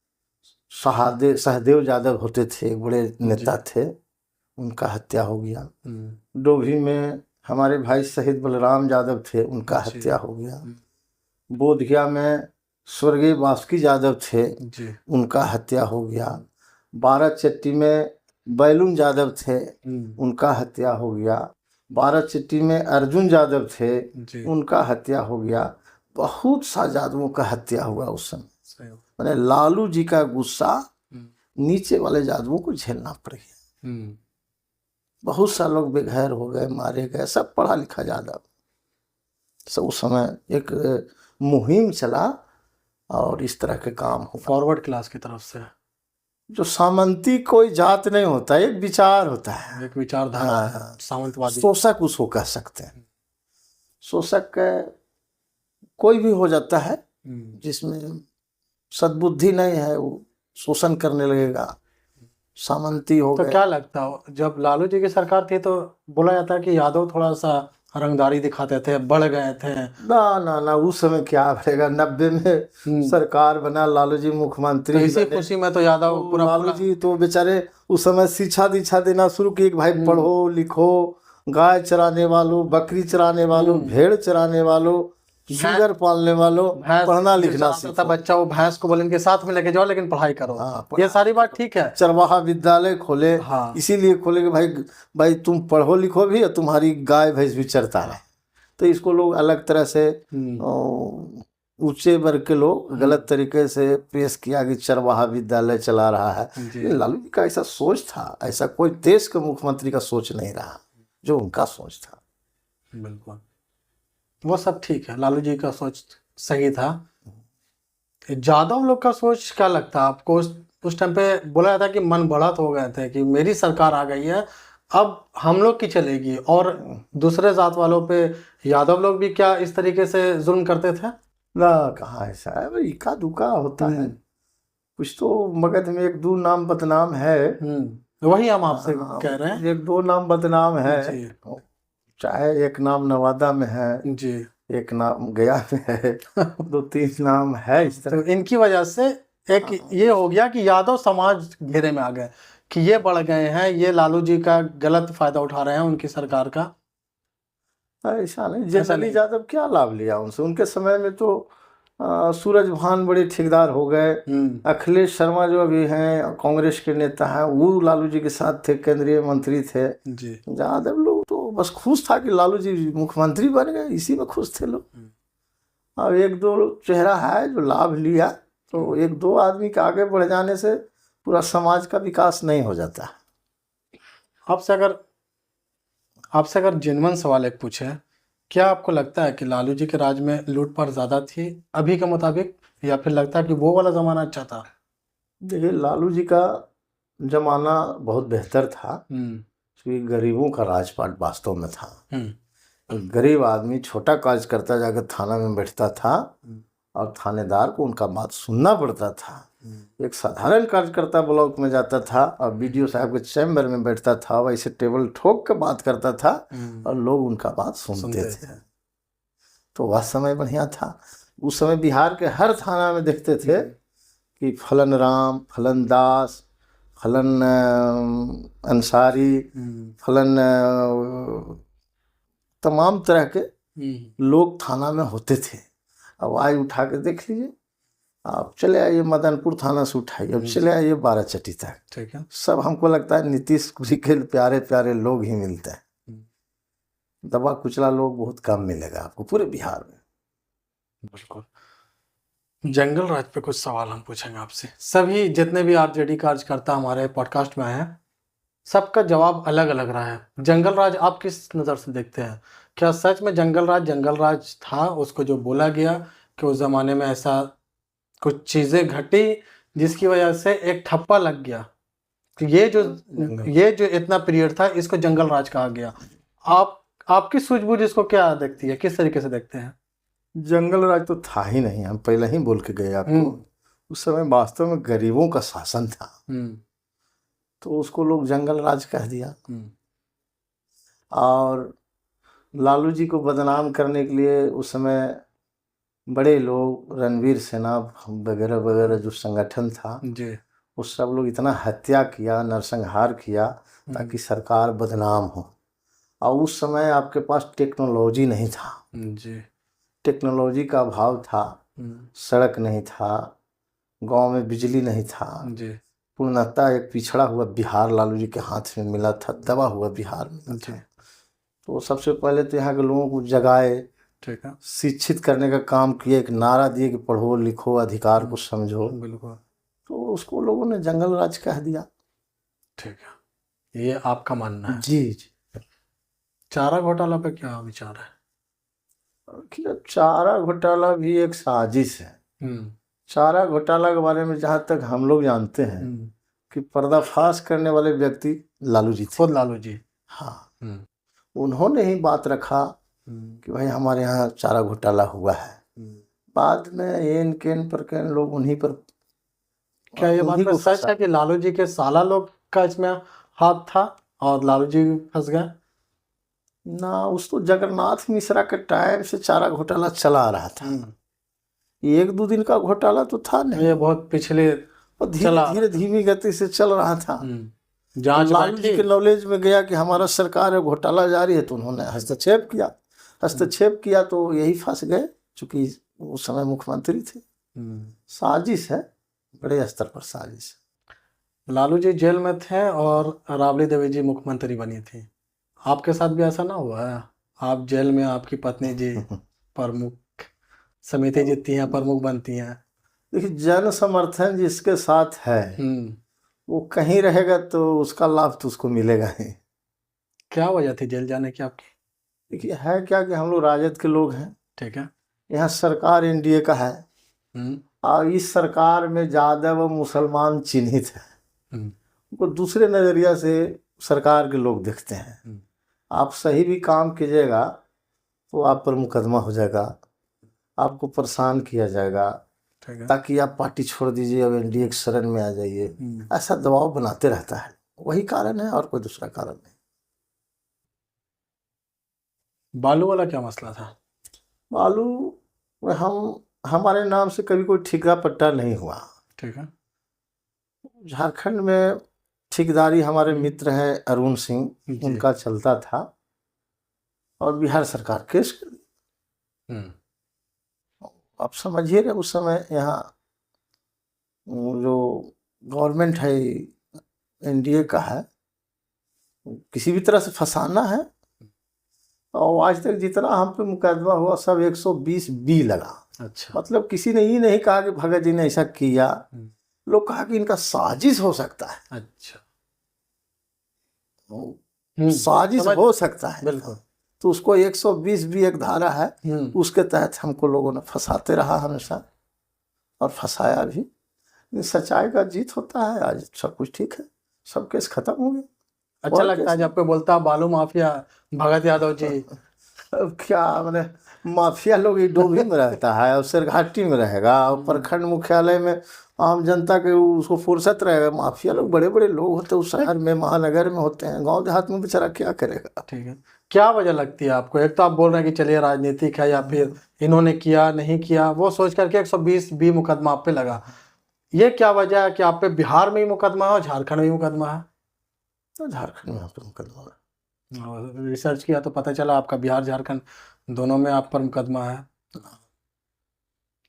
सहदेव यादव होते थे, बड़े नेता थे, उनका हत्या हो गया। डोभी में हमारे भाई शहीद बलराम यादव थे, उनका हत्या हो गया। बोधगया में स्वर्गीय बासुकी यादव थे, उनका हत्या हो गया। बाराचट्टी में बैलून यादव थे, उनका हत्या हो गया। बाराचट्टी में अर्जुन यादव थे, उनका हत्या हो गया। बहुत सा यादवों का हत्या हुआ उस समय। मैंने लालू जी का गुस्सा नीचे वाले यादवों को झेलना पड़ गया। बहुत सा लोग बेघर हो गए, मारे गए, सब पढ़ा लिखा यादव। सब उस समय एक मुहिम चला और इस तरह के काम हो। फॉरवर्ड क्लास की तरफ से जो सामंती कोई जात नहीं होता, एक विचार होता है, एक विचारधारा है, सामंतवादी। शोषक उसको कह सकते हैं। शोषक कोई भी हो जाता है जिसमें सद्बुद्धि नहीं है, वो शोषण करने लगेगा। सामंती हो तो गए। क्या लगता है जब लालू जी की सरकार थी तो बोला जाता है कि यादव थोड़ा सा रंगदारी दिखाते थे, बढ़ गए थे। ना ना ना, उस समय क्या बढ़ेगा। 90 में सरकार बना, लालू जी मुख्यमंत्री तो इसी खुशी में तो यादव पूरा लालू जी तो बेचारे उस समय शिक्षा दीक्षा देना शुरू किए कि भाई पढ़ो लिखो, गाय चराने वालों, बकरी चराने वालों, भेड़ चराने वालों, सुगर पालने वालों, पढ़ना लिखना सीखो। बच्चा वो भैंस को बोले इनके साथ में लेके जाओ लेकिन पढ़ाई करो। ये सारी बात ठीक है। चरवाहा विद्यालय खोले, इसीलिए खोले कि भाई तुम पढ़ो लिखो भी और तुम्हारी गाय भैंस भी चरता रहे। तो इसको लोग अलग तरह से ऊंचे वर्ग के लोग गलत तरीके से पेश किया कि चरवाहा विद्यालय चला रहा है। लालू जी का ऐसा सोच था, ऐसा कोई देश के मुख्यमंत्री का सोच नहीं रहा जो उनका सोच था। बिल्कुल, वो सब ठीक है, लालू जी का सोच सही था। यादव लोग का सोच क्या लगता है आपको? उस टाइम पे बोला जाता है कि मन बढ़त हो गए थे कि मेरी सरकार आ गई है, अब हम लोग की चलेगी, और दूसरे जात वालों पे यादव लोग भी क्या इस तरीके से जुल्म करते थे? ना, कहाँ ऐसा है, इक्का दुक्का होता है कुछ। तो मगध में एक दो नाम बदनाम है, वही हम आपसे कह रहे हैं। एक दो नाम बदनाम है, चाहे एक नाम नवादा में है जी, एक नाम गया में है, दो तीन नाम है इस तरह। तो इनकी वजह से एक ये हो गया कि यादव समाज घेरे में आ गए कि ये बढ़ गए हैं, ये लालू जी का गलत फायदा उठा रहे हैं उनकी सरकार का। ऐसा नहीं, जनरली यादव क्या लाभ लिया उनसे? उनके समय में तो सूरज भान बड़े ठेकेदार हो गए। अखिलेश शर्मा जो अभी हैं कांग्रेस के नेता हैं, वो लालू जी के साथ थे, केंद्रीय मंत्री थे। यादव लोग तो बस खुश था कि लालू जी मुख्यमंत्री बन गए, इसी में खुश थे लोग। अब एक दो चेहरा है जो लाभ लिया, तो एक दो आदमी के आगे बढ़ जाने से पूरा समाज का विकास नहीं हो जाता। आपसे अगर जेन्युइन सवाल एक पूछे, क्या आपको लगता है कि लालू जी के राज में लूटपाट ज़्यादा थी अभी के मुताबिक, या फिर लगता है कि वो वाला ज़माना अच्छा था? देखिए, लालू जी का ज़माना बहुत बेहतर था, क्योंकि गरीबों का राजपाट वास्तव में था। गरीब आदमी छोटा कार्य करता जाकर थाना में बैठता था और थानेदार को उनका बात सुनना पड़ता था। एक साधारण कार्यकर्ता ब्लॉक में जाता था और बीडीओ साहब के चैम्बर में बैठता था, वैसे टेबल ठोक के बात करता था और लोग उनका बात सुनते थे। तो वह समय बढ़िया था। उस समय बिहार के हर थाना में देखते थे कि फलन राम, फलन दास, फलन अंसारी, फलन तमाम तरह के लोग थाना में होते थे। अब आवाज उठा के देख लीजिए, आप चले आइए मदनपुर थाना से उठाइए, अब चले आइए बाराचट्टी तक, ठीक है। सब हमको लगता है नीतीश जी के प्यारे प्यारे लोग ही मिलते हैं, दबा कुचला लोग बहुत कम मिलेगा आपको पूरे बिहार में। बिल्कुल। जंगल राज पे कुछ सवाल हम पूछेंगे आपसे। सभी जितने भी आरजेडी कार्यकर्ता हमारे पॉडकास्ट में आए हैं, सबका जवाब अलग अलग रहा है। जंगल राज आप किस नज़र से देखते हैं? क्या सच में जंगल राज था, उसको जो बोला गया, कि उस जमाने में ऐसा कुछ चीजें घटी जिसकी वजह से एक ठप्पा लग गया कि ये जो इतना पीरियड था इसको जंगल राज कहा गया। आपकी सूझबूझ इसको क्या देखती है, किस तरीके से देखते हैं? जंगल राज तो था ही नहीं, हम पहले ही बोल के गए आपको। उस समय वास्तव में गरीबों का शासन था, तो उसको लोग जंगल राज कह दिया। और लालू जी को बदनाम करने के लिए उस समय बड़े लोग, रणवीर सेना वगैरह वगैरह जो संगठन था जी, वो सब लोग इतना हत्या किया, नरसंहार किया ताकि सरकार बदनाम हो। और उस समय आपके पास टेक्नोलॉजी नहीं था जी, टेक्नोलॉजी का अभाव था, सड़क नहीं था, गांव में बिजली नहीं था जी, पूर्णतः एक पिछड़ा हुआ बिहार लालू जी के हाथ में मिला था, दबा हुआ बिहार मिला था। तो सबसे पहले तो यहाँ के लोगों को जगाए, ठीक है, शिक्षित करने का काम किए, एक नारा दिए कि पढ़ो लिखो, अधिकार को समझो। बिल्कुल, तो उसको लोगों ने जंगल राज कह दिया। ठीक है, ये आपका मानना है। जी जी। चारा घोटाला पे क्या विचार है? चारा घोटाला भी एक साजिश है। चारा घोटाला के बारे में जहाँ तक हम लोग जानते हैं कि पर्दाफाश करने वाले व्यक्ति लालू जी थे, खुद लालू जी। हाँ, उन्होंने ही बात रखा कि भाई हमारे यहाँ चारा घोटाला हुआ है। बाद में एन केन पर केन लोग उन्हीं पर। क्या ये बात सच है कि लालू जी के साला लोग का इसमें हाथ था और लालू जी फंस गए? ना, उसको जगन्नाथ मिश्रा के टाइम से चारा घोटाला चला आ रहा था। एक दो दिन का घोटाला तो था नहीं, ये बहुत पिछले और धीरे धीरे धीमी गति से चल रहा था। जांच लालू जी के नॉलेज में गया कि हमारा सरकार है, घोटाला जारी है, तो उन्होंने हस्तक्षेप किया तो यही फंस गए, चूंकि उस समय मुख्यमंत्री थे। साजिश है, बड़े स्तर पर साजिश। लालू जी जेल में थे और राबड़ी देवी जी मुख्यमंत्री बनी थी। आपके साथ भी ऐसा ना हुआ है? आप जेल में, आपकी पत्नी जी प्रमुख समिति जीतती हैं, प्रमुख बनती हैं। देखिए, जन समर्थन जिसके साथ है वो कहीं रहेगा तो उसका लाभ तो उसको मिलेगा ही। क्या वजह थी जेल जाने की आपकी? देखिए, है क्या कि हम लोग राजद के लोग हैं, ठीक है, यहाँ सरकार एनडीए का है, और इस सरकार में यादव व मुसलमान चिन्हित है। उनको दूसरे नजरिया से सरकार के लोग देखते हैं। आप सही भी काम कीजिएगा तो आप पर मुकदमा हो जाएगा, आपको परेशान किया जाएगा, ताकि आप पार्टी छोड़ दीजिए और एनडीए के शरण में आ जाइए। ऐसा दबाव बनाते रहता है, वही कारण है और कोई दूसरा कारण नहीं। बालू वाला क्या मसला था? बालू में हमारे नाम से कभी कोई ठेका पट्टा नहीं हुआ। ठीक है, झारखंड में ठेकेदारी हमारे मित्र हैं अरुण सिंह, उनका चलता था, और बिहार सरकार केस कर दी। आप समझिए ना, उस समय यहाँ जो गवर्नमेंट है एनडीए का है, किसी भी तरह से फंसाना है। और आज तक जितना हम पे मुकदमा हुआ सब 120 बी लगा। अच्छा, मतलब किसी ने ये नहीं कहा कि भगत जी ने ऐसा किया, लोग कहा कि इनका साजिश हो सकता है। अच्छा, साजिश हो सकता है, बिल्कुल। तो उसको 120 भी एक धारा है, उसके तहत हमको लोगों ने फंसाते रहा हमेशा, और फंसाया भी। सच्चाई का जीत होता है, आज सब कुछ ठीक है, सब केस खत्म हो गए। अच्छा लगता है जब पे बोलता बालू माफिया भगत यादव जी। अब क्या मैंने, माफिया लोग डोभी में रहता है और सिरघाटी में रहेगा, और प्रखंड मुख्यालय में आम जनता के उसको फुर्सत रहेगा। माफिया लोग बड़े बड़े लोग होते हैं, उस शहर में महानगर में होते हैं, गांव देहात में बेचारा क्या करेगा। ठीक है, क्या वजह लगती है आपको? एक तो आप बोल रहे हैं कि चलिए राजनीतिक है, या फिर इन्होंने किया नहीं किया, वो सोच करके 120 बी मुकदमा आप पे लगा। ये क्या वजह है कि आप पे बिहार में ही मुकदमा है और झारखंड में ही मुकदमा है? तो झारखंड में आप पर मुकदमा है। रिसर्च किया तो पता चला आपका बिहार झारखंड दोनों में आप पर मुकदमा है।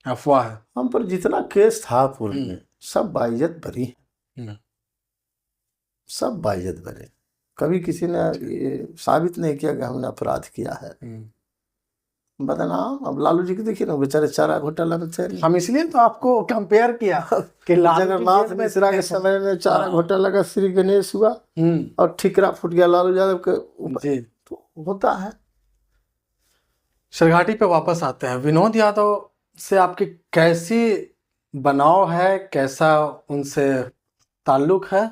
अफवाह है। हम पर जितना केस था पूर्व में सब बाइज्जत बरी है, सब बाइज्जत बरे। कभी किसी ने ये साबित नहीं किया कि हमने अपराध किया है। बदनाम अब लालू जी की देखिए ना, बेचारे चारा घोटाला में थे। हम इसलिए तो आपको कंपेयर किया कि जगन्नाथ मिश्रा के समय में चारा घोटाला का श्री गणेश हुआ और ठिकरा फूट गया लालू यादव के ऊपर, तो होता है। सिरघाटी पे वापस आते हैं। विनोद यादव से आपकी कैसी बनाव है, कैसा उनसे ताल्लुक है,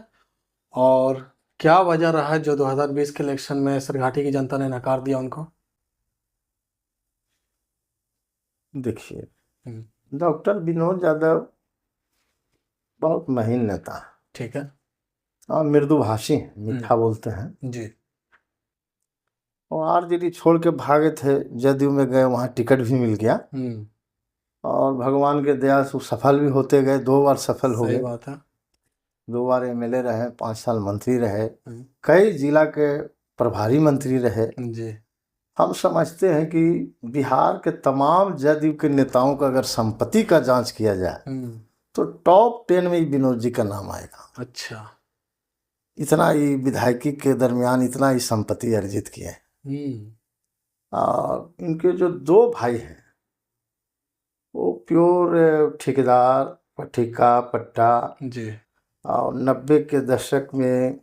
और क्या वजह रहा है जो 2020 के इलेक्शन में सरघाटी की जनता ने नकार दिया उनको? देखिए, हम्म, डॉक्टर विनोद यादव बहुत महीन नेता है ठीक है। और मृदुभाषी हैं, मीठा बोलते हैं। जी। और आरजेडी छोड़ के भागे थे, जदयू में गए, वहाँ टिकट भी मिल गया हम्म, और भगवान के दया से वो सफल भी होते गए, 2 बार सफल हो सही गए। बात है। 2 बार एमएलए रहे, 5 साल मंत्री रहे, हम्म, कई जिला के प्रभारी मंत्री रहे। जी। हम समझते हैं कि बिहार के तमाम जदयू के नेताओं का अगर संपत्ति का जांच किया जाए हम्म, तो टॉप 10 में ही विनोद जी का नाम आएगा। अच्छा। इतना ही विधायकी के दरमियान इतना ही संपत्ति अर्जित किए हैं। और इनके जो 2 भाई हैं वो प्योर ठेकेदार, ठेका पट्टा। जी। और 90 के दशक में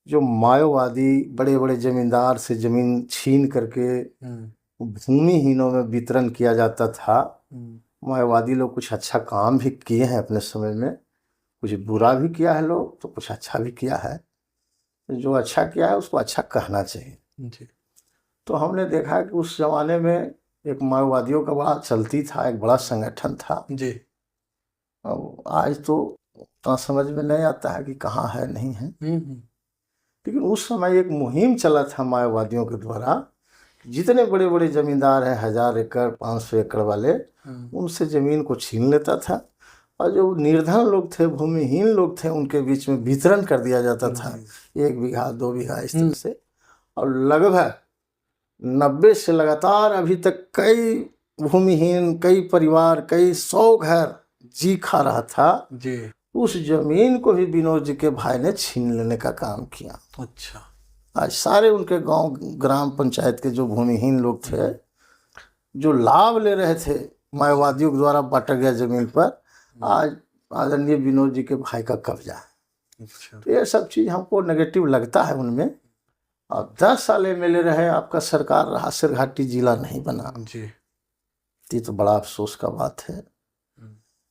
जो माओवादी बड़े बड़े जमींदार से जमीन छीन करके भूमिहीनों में वितरण किया जाता था, माओवादी लोग कुछ अच्छा काम भी किए हैं अपने समय में, कुछ बुरा भी किया है लोग, तो कुछ अच्छा भी किया है। जो अच्छा किया है उसको अच्छा कहना चाहिए। जी। तो हमने देखा कि उस जमाने में एक माओवादियों का बड़ा चलती था, एक बड़ा संगठन था। जी। अब आज तो उतना समझ में नहीं आता है कि कहाँ है नहीं है, लेकिन उस समय एक मुहिम चला था माओवादियों के द्वारा। जितने बड़े बड़े जमींदार हैं, 1000 एकड़ 500 एकड़ वाले, उनसे ज़मीन को छीन लेता था और जो निर्धन लोग थे, भूमिहीन लोग थे, उनके बीच में वितरण कर दिया जाता था, 1 बीघा 2 बीघा इस तरह से। और लगभग 90 से लगातार अभी तक कई भूमिहीन, कई परिवार, कई 100 घर जी खा रहा था। जी। उस जमीन को भी विनोद जी के भाई ने छीन लेने का काम किया। अच्छा। आज सारे उनके गांव ग्राम पंचायत के जो भूमिहीन लोग थे, जो लाभ ले रहे थे माओवादियों के द्वारा बांटा गया जमीन पर, आज आदरणीय विनोद जी के भाई का कब्जा है। अच्छा। तो ये सब चीज़ हमको नेगेटिव लगता है उनमें। और 10 साल एमएलए रहे, आपका सरकार रहा, सिरघाटी जिला नहीं बना। जी। ये तो बड़ा अफसोस का बात है।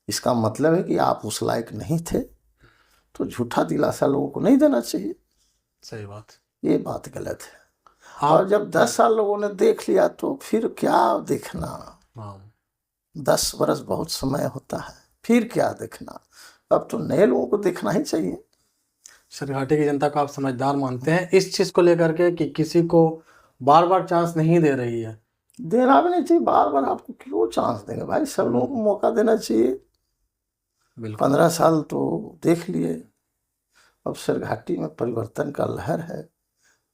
इसका मतलब है कि आप उस लायक नहीं थे, तो झूठा दिलासा लोगों को नहीं देना चाहिए। सही बात। ये बात गलत है। और जब 10 साल लोगों ने देख लिया तो फिर क्या देखना। 10 बरस बहुत समय होता है, फिर क्या देखना। अब तो नए लोगों को देखना ही चाहिए। सरघाटी की जनता को आप समझदार मानते हैं इस चीज को लेकर के कि किसी को बार बार चांस नहीं दे रही है? देना भी नहीं चाहिए, बार बार आपको क्यों चांस देंगे भाई, सब लोगों को मौका देना चाहिए। 15 साल तो देख लिए, अब सिरघाटी में परिवर्तन का लहर है।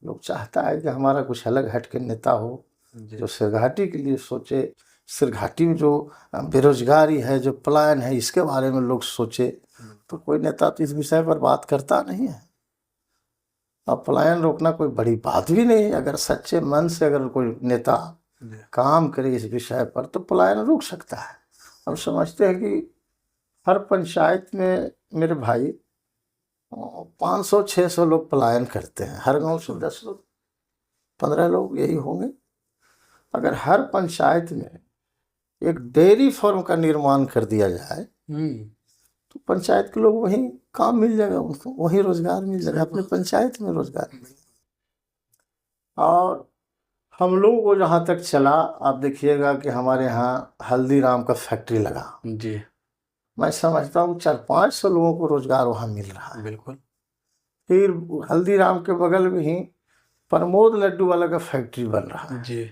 लोग चाहता है कि हमारा कुछ अलग हट के नेता हो, जो सिरघाटी के लिए सोचे। सिरघाटी में जो बेरोजगारी है, जो पलायन है, इसके बारे में लोग सोचे। तो कोई नेता तो इस विषय पर बात करता नहीं है। अब पलायन रोकना कोई बड़ी बात भी नहीं है। अगर सच्चे मन से अगर कोई नेता काम करे इस विषय पर तो पलायन रुक सकता है। हम समझते हैं कि हर पंचायत में मेरे भाई 500-600 लोग पलायन करते हैं, हर गांव से 10 लोग 15 लोग यही होंगे। अगर हर पंचायत में एक डेयरी फार्म का निर्माण कर दिया जाए तो पंचायत के लोग वहीं काम मिल जाएगा, उनको वहीं रोजगार मिल जाएगा, अपने पंचायत में रोजगार मिल जाएगा। और हम लोगों को जहाँ तक चला, आप देखिएगा कि हमारे यहाँ हल्दीराम का फैक्ट्री लगा जी। मैं समझता हूँ 400-500 लोगों को रोजगार वहाँ मिल रहा है। बिल्कुल। फिर हल्दीराम के बगल में ही प्रमोद लड्डू वाला का फैक्ट्री बन रहा है जी।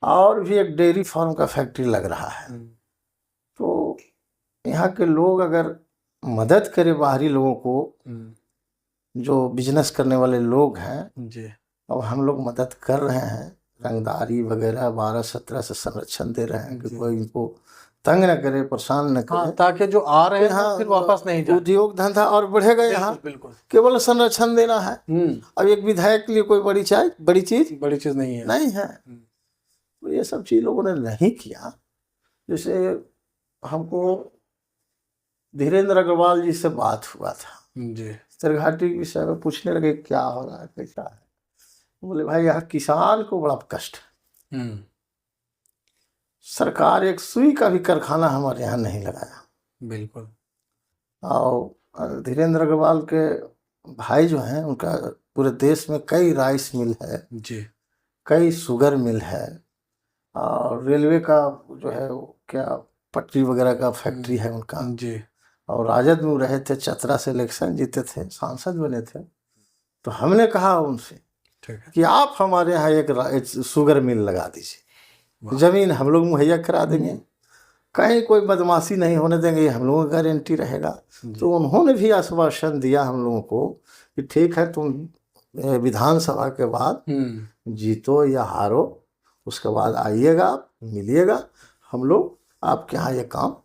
और भी एक डेयरी फार्म का फैक्ट्री लग रहा है। तो यहाँ के लोग अगर मदद करें बाहरी लोगों को, जो बिजनेस करने वाले लोग हैं जी। अब हम लोग मदद कर रहे हैं, रंगदारी वगैरह 12-17 से संरक्षण दे रहे हैं कि कोई इनको तंग न करे, परेशान न करे। ताकि जो आ रहे हैं फिर वापस नहीं जाए। उद्योग धंधा और बढ़ेगा यहाँ। बिल्कुल। केवल संरक्षण देना है। अब एक विधायक के लिए कोई बड़ी चीज नहीं है। नहीं है। तो ये सब चीज लोगों ने नहीं किया। जैसे हमको धीरेन्द्र अग्रवाल जी से बात हुआ था जी। सिरघाटी के विषय में, पूछने लगे क्या हो रहा है, कैसा है। बोले भाई यहाँ किसान को बड़ा कष्ट है। सरकार एक सुई का भी कारखाना हमारे यहाँ नहीं लगाया। बिल्कुल। और धीरेन्द्र अग्रवाल के भाई जो हैं उनका पूरे देश में कई राइस मिल है, जी। कई शुगर मिल है, और रेलवे का जो है वो क्या पटरी वगैरह का फैक्ट्री है उनका। जी। और राजद में रहे थे, चतरा से इलेक्शन जीते थे, सांसद बने थे। तो हमने कहा उनसे ठीक है। कि आप हमारे यहाँ एक शुगर मिल लगा दीजिए, जमीन हम लोग मुहैया करा देंगे, कहीं कोई बदमाशी नहीं होने देंगे, ये हम लोगों का गारंटी रहेगा। तो उन्होंने भी आश्वासन दिया हम लोगों को कि ठीक है, तुम विधानसभा के बाद जीतो या हारो, उसके बाद आइएगा, मिलिएगा, हम लोग आपके यहाँ ये काम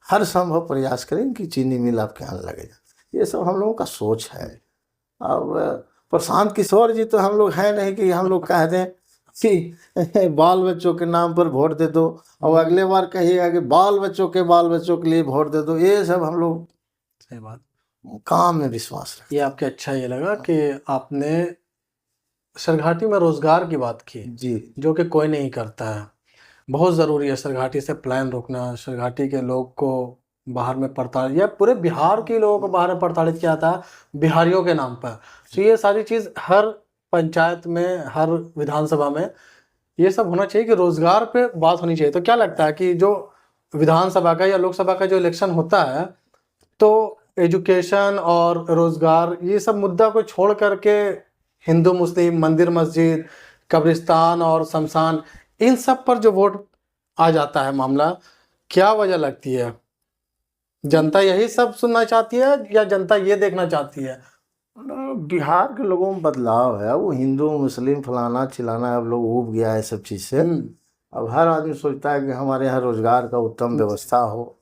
हर संभव प्रयास करेंगे कि चीनी मिल आपके यहाँ लगेगा। ये सब हम लोगों का सोच है। अब प्रशांत किशोर जी तो हम लोग हैं नहीं कि हम लोग कह दें कि बाल बच्चों के नाम पर वोट दे दो और अगले बार कहिएगा कि बाल बच्चों के लिए वोट दे दो। ये सब हम लोग सही बात, काम में विश्वास रखते। ये आपके अच्छा ये लगा कि आपने सरघाटी में रोजगार की बात की जी, जो कि कोई नहीं करता है। बहुत ज़रूरी है सरघाटी से प्लान रोकना, सरघाटी के लोग को बाहर में प्रताड़ित, या पूरे बिहार के लोगों को बाहर में प्रताड़ित किया था बिहारियों के नाम पर। तो ये सारी चीज़ हर पंचायत में, हर विधानसभा में ये सब होना चाहिए कि रोजगार पे बात होनी चाहिए। तो क्या लगता है कि जो विधानसभा का या लोकसभा का जो इलेक्शन होता है, तो एजुकेशन और रोजगार ये सब मुद्दा को छोड़ करके हिंदू मुस्लिम, मंदिर मस्जिद, कब्रिस्तान और शमशान, इन सब पर जो वोट आ जाता है मामला, क्या वजह लगती है? जनता यही सब सुनना चाहती है या जनता ये देखना चाहती है? बिहार के लोगों में बदलाव है, वो हिंदू मुस्लिम फलाना चिलाना अब लोग उब गया है सब चीज़ से। अब हर आदमी सोचता है कि हमारे यहाँ रोजगार का उत्तम व्यवस्था हो,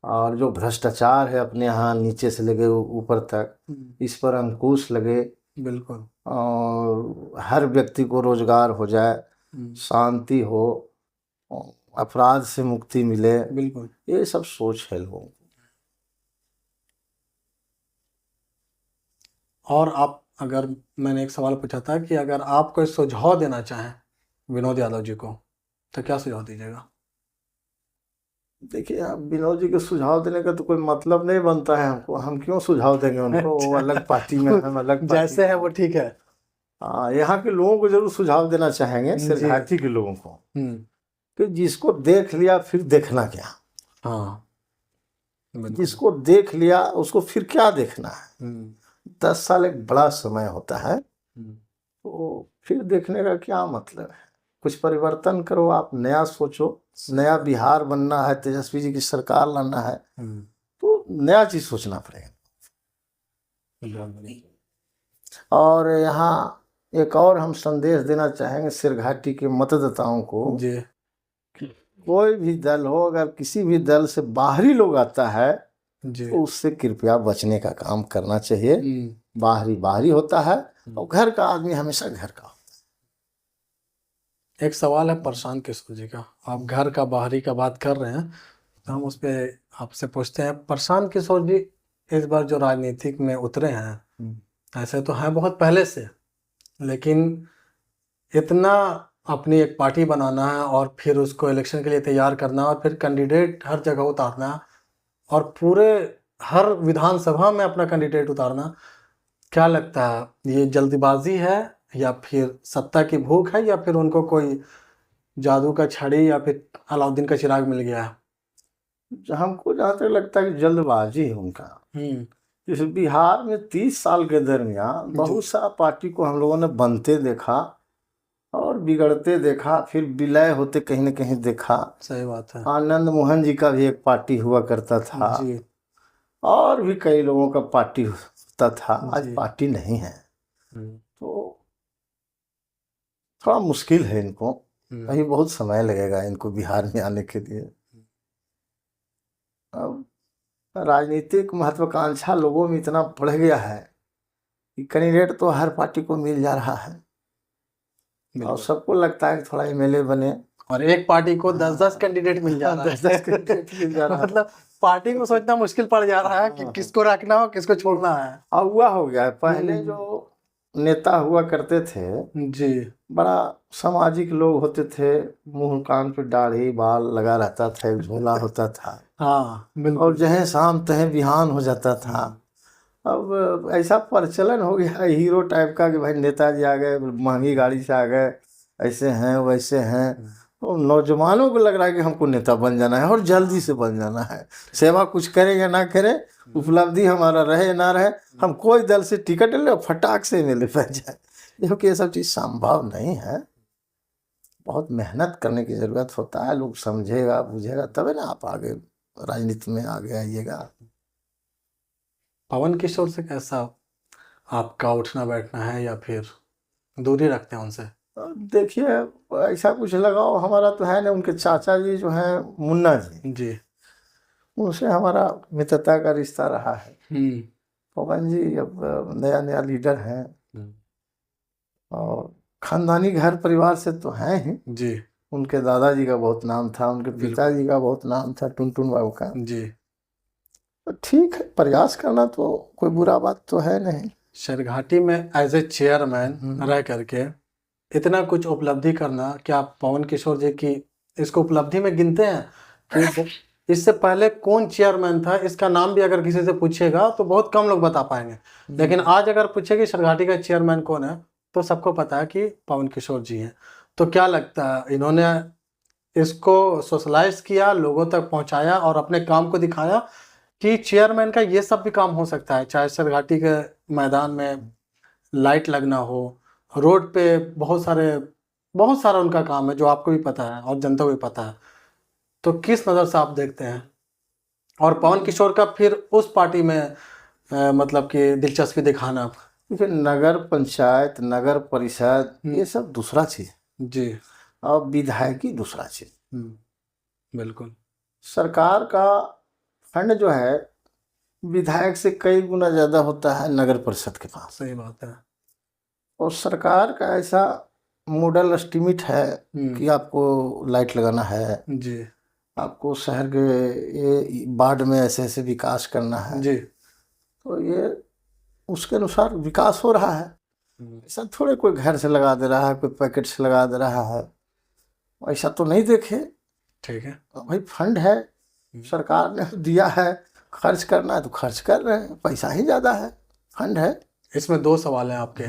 और जो भ्रष्टाचार है अपने यहाँ नीचे से लेके ऊपर तक, इस पर अंकुश लगे। बिल्कुल। और हर व्यक्ति को रोजगार हो जाए, शांति हो, अपराध से मुक्ति मिले। बिल्कुल, ये सब सोच है लोगों को। और आप, अगर मैंने एक सवाल पूछा था कि अगर आप कोई सुझाव देना चाहें विनोद यादव जी को, तो क्या सुझाव दीजिएगा? देखिए, आप विनोद जी को सुझाव देने का तो कोई मतलब नहीं बनता है हमको, हम क्यों सुझाव देंगे उनको? वो अलग पार्टी में, हम अलग पार्टी जैसे है वो ठीक है। हाँ, यहाँ के लोगों को जरूर सुझाव देना चाहेंगे, सरघाटी के लोगों को, कि जिसको देख लिया फिर देखना क्या। हाँ, जिसको देख लिया उसको फिर क्या देखना है। 10 साल एक बड़ा समय होता है, तो फिर देखने का क्या मतलब है? कुछ परिवर्तन करो, आप नया सोचो, नया बिहार बनना है, तेजस्वी जी की सरकार लाना है, तो नया चीज सोचना पड़ेगा। और यहाँ एक और हम संदेश देना चाहेंगे सरघाटी के मतदाताओं को जी, कोई भी दल हो, अगर किसी भी दल से बाहरी लोग आता है जी, तो उससे कृपया बचने का काम करना चाहिए। बाहरी होता है, और घर का आदमी हमेशा घर का होता है। एक सवाल है प्रशांत किशोर जी का, आप घर का बाहरी का बात कर रहे हैं, तो हम उस पर आपसे पूछते हैं। प्रशांत किशोर जी इस बार जो राजनीतिक में उतरे हैं, ऐसे तो हैं बहुत पहले से, लेकिन इतना अपनी एक पार्टी बनाना है और फिर उसको इलेक्शन के लिए तैयार करना और फिर कैंडिडेट हर जगह उतारना और पूरे हर विधानसभा में अपना कैंडिडेट उतारना, क्या लगता है ये जल्दबाजी है या फिर सत्ता की भूख है या फिर उनको कोई जादू का छड़ी या फिर अलाउद्दीन का चिराग मिल गया है? हमको जहाँ तक लगता है कि जल्दबाजी है उनका। जैसे बिहार में 30 साल के दरमियान बहुत सा पार्टी को हम लोगों ने बनते देखा और बिगड़ते देखा, फिर विलय होते कहीं न कहीं देखा। सही बात है। आनंद मोहन जी का भी एक पार्टी हुआ करता था जी, और भी कई लोगों का पार्टी होता था, आज पार्टी नहीं है। तो थोड़ा मुश्किल है इनको, अभी बहुत समय लगेगा इनको बिहार में आने के लिए। अब राजनीतिक महत्वाकांक्षा लोगों में इतना बढ़ गया है कि कैंडिडेट तो हर पार्टी को मिल जा रहा है, और सबको लगता है कि थोड़ा एमएलए बने, और एक पार्टी को 10-10 कैंडिडेट मिल जा रहा है। 10-10 कैंडिडेट मिल जा रहा है। मतलब पार्टी को सोचना मुश्किल पड़ जा रहा है कि किसको रखना हो किसको छोड़ना है। अब हुआ हो गया है। पहले जो नेता हुआ करते थे, जी। बड़ा सामाजिक लोग होते थे, मुंह कान पे दाढ़ी बाल लगा रहता था, एक झोला होता था, हाँ और बिल्कुल। जहे शाम तहे बिहान हो जाता था। अब ऐसा प्रचलन हो गया हीरो टाइप का कि भाई नेताजी आ गए, महंगी गाड़ी से आ गए, ऐसे हैं वैसे हैं। तो नौजवानों को लग रहा है कि हमको नेता बन जाना है और जल्दी से बन जाना है, सेवा कुछ करे या ना करे, उपलब्धि हमारा रहे ना रहे, हम कोई दल से टिकट ले और फटाक से मिले बन जाए। क्योंकि ये सब चीज़ संभव नहीं है, बहुत मेहनत करने की ज़रूरत होता है। लोग समझेगा बुझेगा तभी ना आप आगे राजनीति में आगे आइएगा। पवन किशोर से कैसा आपका उठना बैठना है, या फिर दूरी रखते हैं उनसे? देखिए, ऐसा कुछ लगाव हमारा तो है नहीं। उनके चाचा जी जो हैं मुन्ना जी, जी। उनसे हमारा मित्रता का रिश्ता रहा है। पवन जी अब नया नया लीडर हैं, और खानदानी घर परिवार से तो हैं ही। जी। उनके दादाजी का बहुत नाम था, उनके पिताजी का बहुत नाम था, टुनटुन बाबू का। जी। तो ठीक है, प्रयास करना तो कोई बुरा बात तो है नहीं। सरघाटी में एज ए चेयरमैन रह करके इतना कुछ उपलब्धि करना, क्या आप पवन किशोर जी की इसको उपलब्धि में गिनते हैं? कि इससे पहले कौन चेयरमैन था, इसका नाम भी अगर किसी से पूछेगा तो बहुत कम लोग बता पाएंगे, लेकिन आज अगर पूछे कि सरघाटी का चेयरमैन कौन है तो सबको पता है कि पवन किशोर जी हैं। तो क्या लगता है, इन्होंने इसको सोशलाइज किया, लोगों तक पहुंचाया और अपने काम को दिखाया कि चेयरमैन का ये सब भी काम हो सकता है? चाहे सरघाटी के मैदान में लाइट लगना हो, रोड पे बहुत सारा उनका काम है जो आपको भी पता है और जनता को भी पता है। तो किस नज़र से आप देखते हैं? और पवन किशोर का फिर उस पार्टी में मतलब कि दिलचस्पी दिखाना? देखिए, नगर पंचायत नगर परिषद ये सब दूसरा चीज़, जी। और विधायकी दूसरा चीज़। बिल्कुल। सरकार का फंड जो है विधायक से कई गुना ज़्यादा होता है नगर परिषद के पास। सही बात है। और सरकार का ऐसा मॉडल एस्टिमेट है कि आपको लाइट लगाना है, जी। आपको शहर के ये वार्ड में ऐसे ऐसे विकास करना है, जी। तो ये उसके अनुसार विकास हो रहा है। ऐसा थोड़े कोई घर से लगा दे रहा है, कोई पैकेट से लगा दे रहा है, ऐसा तो नहीं देखे। ठीक है। भाई फंड है, सरकार ने दिया है, खर्च करना है तो खर्च कर रहे हैं, पैसा ही ज़्यादा है, फंड है। इसमें दो सवाल हैं आपके।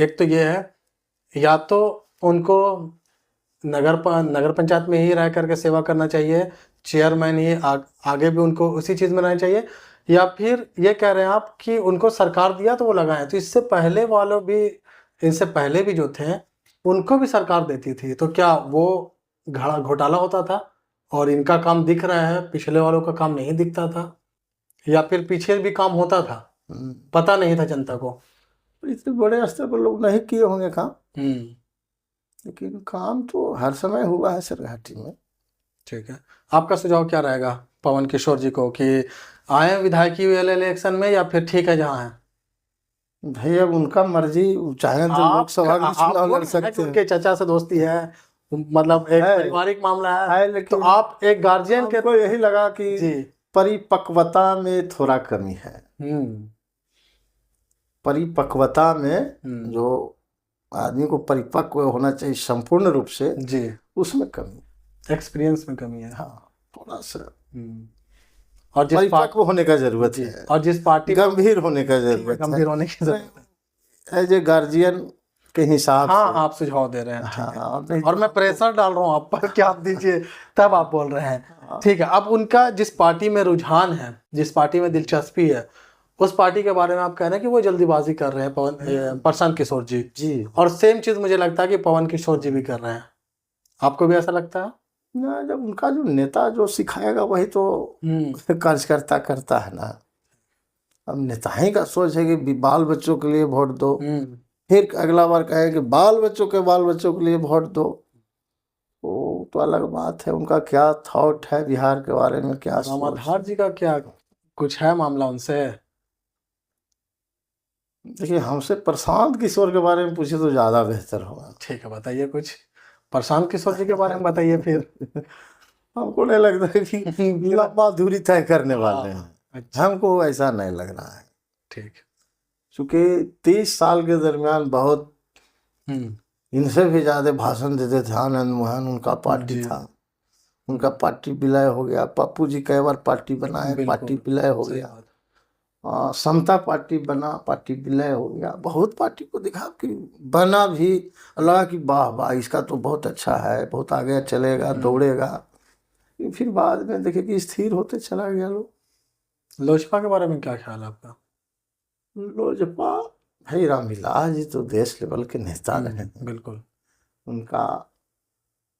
एक तो ये है, या तो उनको नगर पंचायत में ही रह करके सेवा करना चाहिए, चेयरमैन ही आगे भी उनको उसी चीज़ में रहना चाहिए, या फिर ये कह रहे हैं आप कि उनको सरकार दिया तो वो लगाएं। तो इससे पहले वालों भी, इनसे पहले भी जो थे उनको भी सरकार देती थी, तो क्या वो घोटाला होता था और इनका काम दिख रहा है, पिछले वालों का काम नहीं दिखता था? या फिर पीछे भी काम होता था, पता नहीं था जनता को? इतने बड़े स्तर पर लोग नहीं किए होंगे काम, लेकिन काम तो हर समय हुआ है सरघाटी में। ठीक है। आपका सुझाव क्या रहेगा पवन किशोर जी को, कि आए विधायकी इलेक्शन में या फिर ठीक है जहाँ है? भाई अब उनका मर्जी, चाहे तो लोकसभा में चुनाव लड़ सकते हैं। उनके चाचा से दोस्ती है, मतलब एक पारिवारिक मामला है, लेकिन तो आप एक गार्जियन के को यही लगा कि परिपक्वता में थोड़ा कमी है। परिपक्वता में जो आदमी को परिपक्व होना चाहिए संपूर्ण रूप से, जी, उसमें कमी, एक्सपीरियंस में कमी है। हाँ, थोड़ा सा और जिस परिपक्व होने का जरूरत है, और जिस पार्टी गंभीर होने का जरूरत है, गंभीर होने की जरूरत है, एज ए गार्जियन के हिसाब हाँ, से आप सुझाव दे रहे हैं। ठीक है। हाँ, और मैं प्रेशर डाल रहा हूँ आप पर कि आप दीजिए, तब आप बोल रहे हैं। ठीक है। अब उनका जिस पार्टी में रुझान है, जिस पार्टी में दिलचस्पी है, उस पार्टी के बारे में आप कह रहे हैं कि वो जल्दीबाजी कर रहे हैं प्रशांत किशोर जी, और सेम चीज मुझे लगता है कि पवन किशोर जी भी कर रहे हैं। आपको भी ऐसा लगता है? ना, जब उनका जो नेता जो सिखाएगा वही तो कार्यकर्ता करता है ना। अब नेता ही का सोच है कि बाल बच्चों के लिए वोट दो, फिर अगला बार कहे कि बाल बच्चों के लिए वोट दो, वो तो अलग बात है। उनका क्या थॉट है बिहार के बारे में, क्या रामाधार जी का क्या कुछ है मामला उनसे? देखिए, हमसे प्रशांत किशोर के बारे में पूछे तो ज्यादा बेहतर होगा। ठीक है, बताइए कुछ प्रशांत किशोर जी के बारे में बताइए फिर। हमको नहीं लगता कि लंबा दूरी तय करने वाले हैं। हमको ऐसा नहीं लग रहा है। ठीक। चूंकि 30 साल के दरमियान बहुत हम्म, इनसे भी ज्यादा भाषण देते थे आनंद मोहन, उनका पार्टी जी, था, उनका पार्टी विलय हो गया। पप्पू जी कई बार पार्टी बनाए, पार्टी बिल्कुल विलय हो सही गया। बात। समता पार्टी बना, पार्टी विलय हो गया। बहुत पार्टी को दिखा कि बना भी, लगा कि वाह वाह इसका तो बहुत अच्छा है, बहुत आगे चलेगा, दौड़ेगा। फिर बाद में देखे कि स्थिर होते चला गया लोग। लोजपा के बारे में क्या ख्याल है आपका? लोजपा, भाई रामविलास जी तो देश लेवल के नेता रहे हैं। बिल्कुल। उनका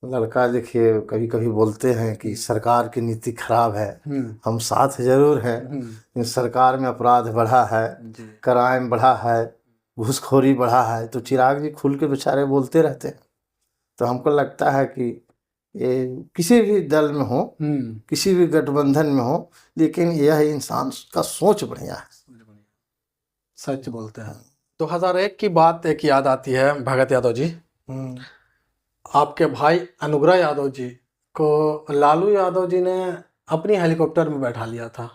लड़का देखिए कभी कभी बोलते हैं कि सरकार की नीति खराब है, हम साथ जरूर हैं, लेकिन सरकार में अपराध बढ़ा है, जी, क्राइम बढ़ा है, घूसखोरी बढ़ा है। तो चिराग जी खुल के बेचारे बोलते रहते हैं। तो हमको लगता है कि ये किसी भी दल में हो, किसी भी गठबंधन में हो, लेकिन यह इंसान का सोच बढ़िया है। सच बोलते हैं। 2001 की बात एक याद आती है भगत यादव जी। आपके भाई अनुग्रह यादव जी को लालू यादव जी ने अपनी हेलीकॉप्टर में बैठा लिया था,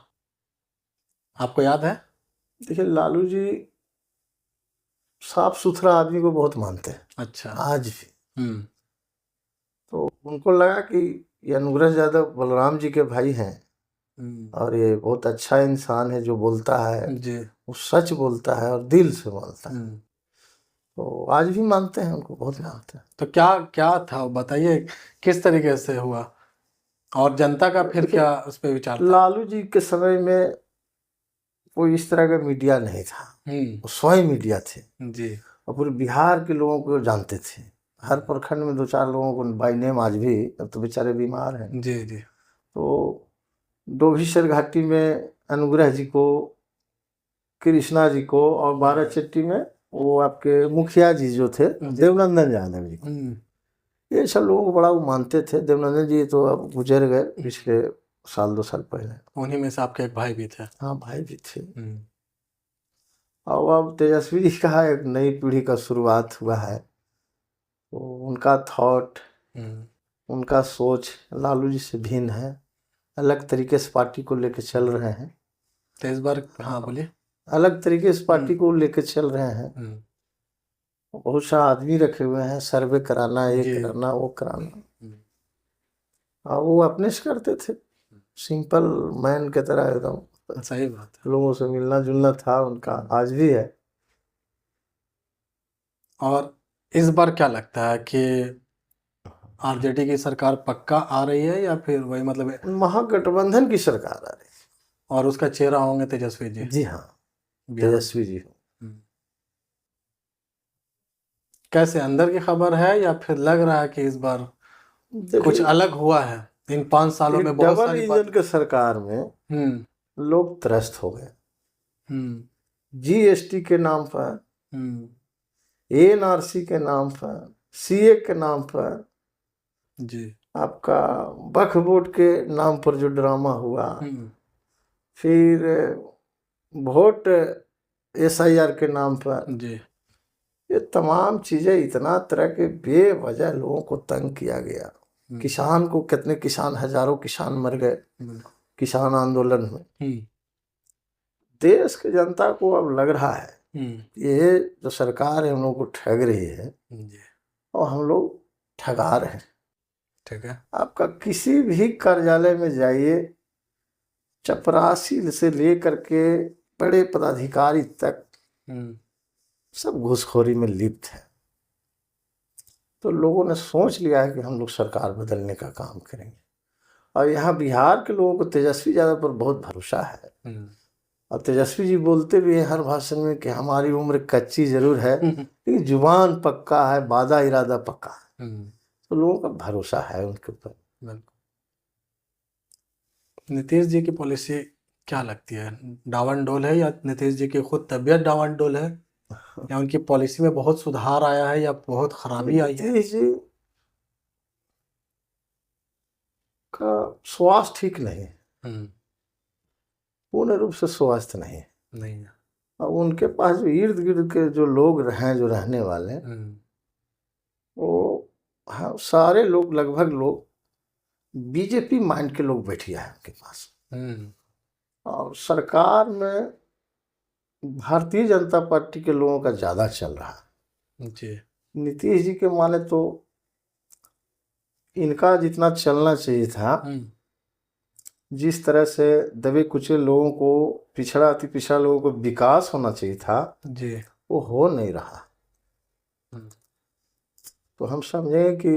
आपको याद है? देखिए लालू जी साफ सुथरा आदमी को बहुत मानते हैं अच्छा। आज भी। तो उनको लगा कि ये अनुग्रह यादव बलराम जी के भाई हैं और ये बहुत अच्छा इंसान है, जो बोलता है जी, वो सच बोलता है और दिल से बोलता है। तो आज भी मानते हैं, उनको बहुत मानते हैं। तो क्या क्या था बताइए, किस तरीके से हुआ और जनता का फिर क्या उस पर विचार था? लालू जी के समय में कोई इस तरह का मीडिया नहीं था, वो स्वयं मीडिया थे जी, और पूरे बिहार के लोगों को जानते थे। हर प्रखंड में 2-4 लोगों को बाई नेम आज भी, अब तो बेचारे बीमार हैं। जी, जी, तो डोभीसर घाटी में अनुग्रह जी को, कृष्णा जी को, और बाराचट्टी में वो आपके मुखिया जी जो थे देवनंदन यादव जी को, ये सब लोगों को बड़ा वो मानते थे। देवनंदन जी तो अब गुजर गए पिछले 1-2 साल पहले। उन्हीं में से आपके एक भाई भी थे। हाँ भाई भी थे। और अब तेजस्वी जी का एक नई पीढ़ी का शुरुआत हुआ है। तो उनका थॉट, उनका सोच लालू जी से भिन्न है, अलग तरीके से पार्टी को लेके चल रहे हैं। तो इस बार, हाँ बोलिए। अलग तरीके से पार्टी को लेके चल रहे हैं। बहुत सा आदमी रखे हुए हैं, सर्वे कराना, ये कराना, वो कराना। और वो अपने से करते थे, सिंपल मैन के तरह एकदम। सही बात है। लोगों से मिलना जुलना था उनका, आज भी है। और इस बार क्या लगता है कि आरजेडी की सरकार पक्का आ रही है या फिर वही मतलब महागठबंधन की सरकार आ रही और उसका चेहरा होंगे तेजस्वी जी? है। जी हाँ, बिहार। तेजस्वी जी। कैसे, अंदर की खबर है या फिर लग रहा है कि इस बार कुछ अलग हुआ है? इन 5 सालों में बहुत डबल सारी इंजन के सरकार में लोग त्रस्त हो गए। जीएसटी के नाम पर, एनआरसी के नाम पर, सीए के नाम पर, जी, आपका वक्फ बोर्ड के नाम पर जो ड्रामा हुआ, फिर वोट एसआईआर के नाम पर, जी, ये तमाम चीजें, इतना तरह के बेवजह लोगों को तंग किया गया। किसान को, कितने किसान, हजारों किसान मर गए किसान आंदोलन में। देश की जनता को अब लग रहा है ये जो सरकार है हम लोग को ठग रही है और हम लोग ठगा रहे हैं। ठीक है। आपका किसी भी कार्यालय में जाइए, चपरासी से लेकर के बड़े पदाधिकारी तक सब घूसखोरी में लिप्त है। तो लोगों ने सोच लिया है कि हम लोग सरकार बदलने का काम करेंगे। और यहाँ बिहार के लोगों को तेजस्वी यादव पर बहुत भरोसा है। और तेजस्वी जी बोलते भी हैं हर भाषण में कि हमारी उम्र कच्ची जरूर है लेकिन जुबान पक्का है, वादा इरादा पक्का है। तो लोगों का भरोसा है उनके ऊपर। नीतीश जी की पॉलिसी क्या लगती है, डावाडोल है या नीतीश जी की खुद तबीयत डावाडोल है, या उनकी पॉलिसी में बहुत सुधार आया है या बहुत खराबी आई है? नीतीश जी का स्वास्थ्य ठीक नहीं है, पूर्ण रूप से स्वास्थ्य नहीं है। और उनके पास जो इर्द गिर्द के जो लोग हैं, जो रहने वाले, वो हाँ, सारे लोग, लगभग लोग बीजेपी माइंड के लोग बैठिया है उनके पास। और सरकार में भारतीय जनता पार्टी के लोगों का ज़्यादा चल रहा है। जी। नीतीश जी के माने तो इनका जितना चलना चाहिए था, जिस तरह से दबे कुचले लोगों को, पिछड़ा अति पिछड़ा लोगों को विकास होना चाहिए था, जी। वो हो नहीं रहा। हम्म, तो हम समझें कि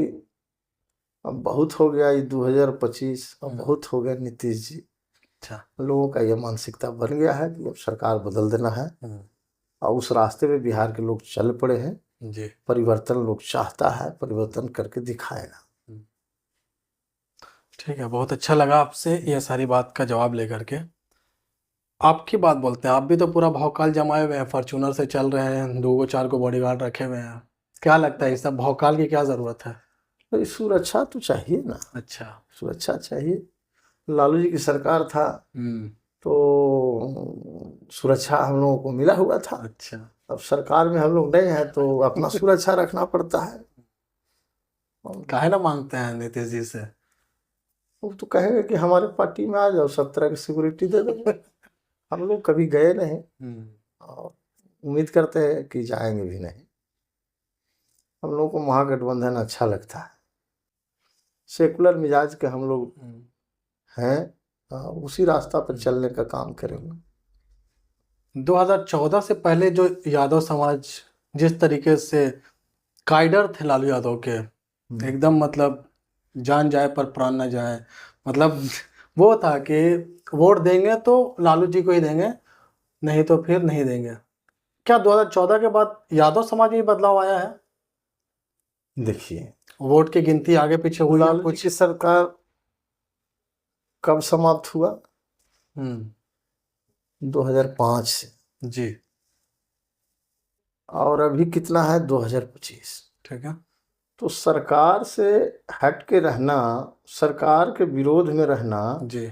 अब बहुत हो गया ये 2025, अब बहुत हो गया नीतीश जी। अच्छा। लोगों का ये मानसिकता बन गया है कि अब सरकार बदल देना है, और उस रास्ते में बिहार के लोग चल पड़े हैं। जी। परिवर्तन लोग चाहता है, परिवर्तन करके दिखाएगा। ठीक है, बहुत अच्छा लगा आपसे ये सारी बात का जवाब लेकर के। आपकी बात बोलते हैं, आप भी तो पूरा भौकाल जमाए हुए हैं, फॉर्च्यूनर से चल रहे हैं, 2 4 को बॉडीगार्ड रखे हुए हैं। क्या लगता है इस सब भौकाल की क्या ज़रूरत है? तो सुरक्षा तो चाहिए ना, अच्छा। सुरक्षा चाहिए। लालू जी की सरकार था तो सुरक्षा हम लोगों को मिला हुआ था। अच्छा। अब सरकार में हम लोग नहीं हैं तो अपना सुरक्षा रखना पड़ता है। काहे ना मांगते हैं नीतीश जी से? वो तो कहेंगे कि हमारे पार्टी में आ जाओ, सब तरह की सिक्योरिटी दे देंगे। हम लोग कभी गए नहीं और उम्मीद करते हैं कि जाएंगे भी नहीं। हम लोग को महागठबंधन अच्छा लगता है, सेकुलर मिजाज के हम लोग हैं, उसी रास्ता पर चलने का काम करेंगे। 2014 से पहले जो यादव समाज जिस तरीके से कायडर थे लालू यादव के, एकदम मतलब जान जाए पर प्राण न जाए, मतलब वो था कि वोट देंगे तो लालू जी को ही देंगे, नहीं तो फिर नहीं देंगे। क्या 2014 के बाद यादव समाज में बदलाव आया है? देखिए, वोट की गिनती आगे पीछे हुई है लालू जी कुछ? की सरकार कब समाप्त हुआ? 2005 से। जी। और अभी कितना है? 2025। ठीक है। तो सरकार से हट के रहना, सरकार के विरोध में रहना जी।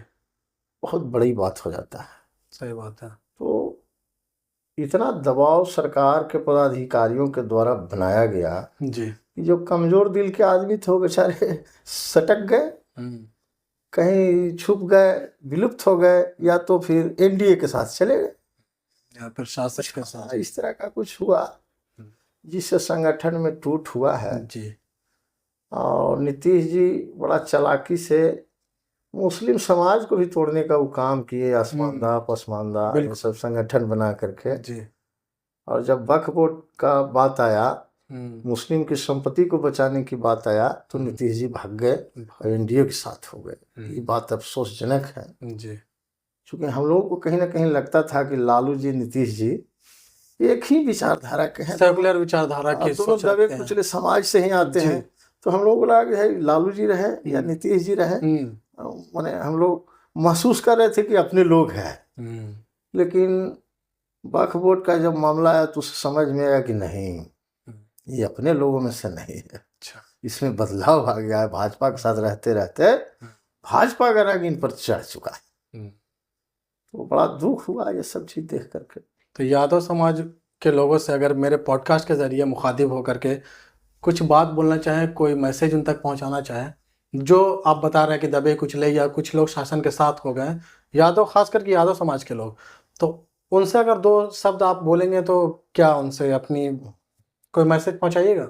बहुत बड़ी बात हो जाता है। सही बात है। तो इतना दबाव सरकार के पदाधिकारियों के द्वारा बनाया गया जी। कि जो कमजोर दिल के आदमी थे वो बेचारे सटक गए, कहीं छुप गए, विलुप्त हो गए, या तो फिर एनडीए के साथ चले गए, या फिर शासक के साथ। इस तरह का कुछ हुआ जिससे संगठन में टूट हुआ है। जी। और नीतीश जी बड़ा चालाकी से मुस्लिम समाज को भी तोड़ने का वो काम किए, आसमानदा पसमानदा ये सब संगठन बना करके। जी। और जब वक्फ बोर्ड का बात आया, मुस्लिम की संपत्ति को बचाने की बात आया, तो नीतीश जी भाग गए और एनडीए के साथ हो गए। ये बात अफसोसजनक है जी। क्योंकि हम लोगों को कहीं ना कहीं लगता था कि लालू जी, नीतीश जी एक ही विचारधारा के हैं, सेकुलर विचारधारा के दोनों दबे कुचले समाज से ही आते हैं। तो हम लोग को लगा कि है लालू जी रहे या नीतीश जी रहे, माने हम लोग महसूस कर रहे थे कि अपने लोग हैं। लेकिन वक्फ बोर्ड का जब मामला आया तो समझ में आया कि नहीं, ये अपने लोगों में से नहीं है। इसमें बदलाव आ गया है। भाजपा के साथ रहते रहते भाजपा का रंग इन पर चढ़ चुका है। तो बड़ा दुख हुआ ये सब चीज देख करके। तो यादव समाज के लोगों से अगर मेरे पॉडकास्ट के जरिए मुखातिब होकर के कुछ बात बोलना चाहें, कोई मैसेज उन तक पहुंचाना चाहें, जो आप बता रहे हैं कि दबे कुचले या कुछ लोग शासन के साथ हो गए, यादव, खास करके यादव समाज के लोग, तो उनसे अगर 2 शब्द आप बोलेंगे तो क्या उनसे अपनी कोई मैसेज पहुंचाइएगा?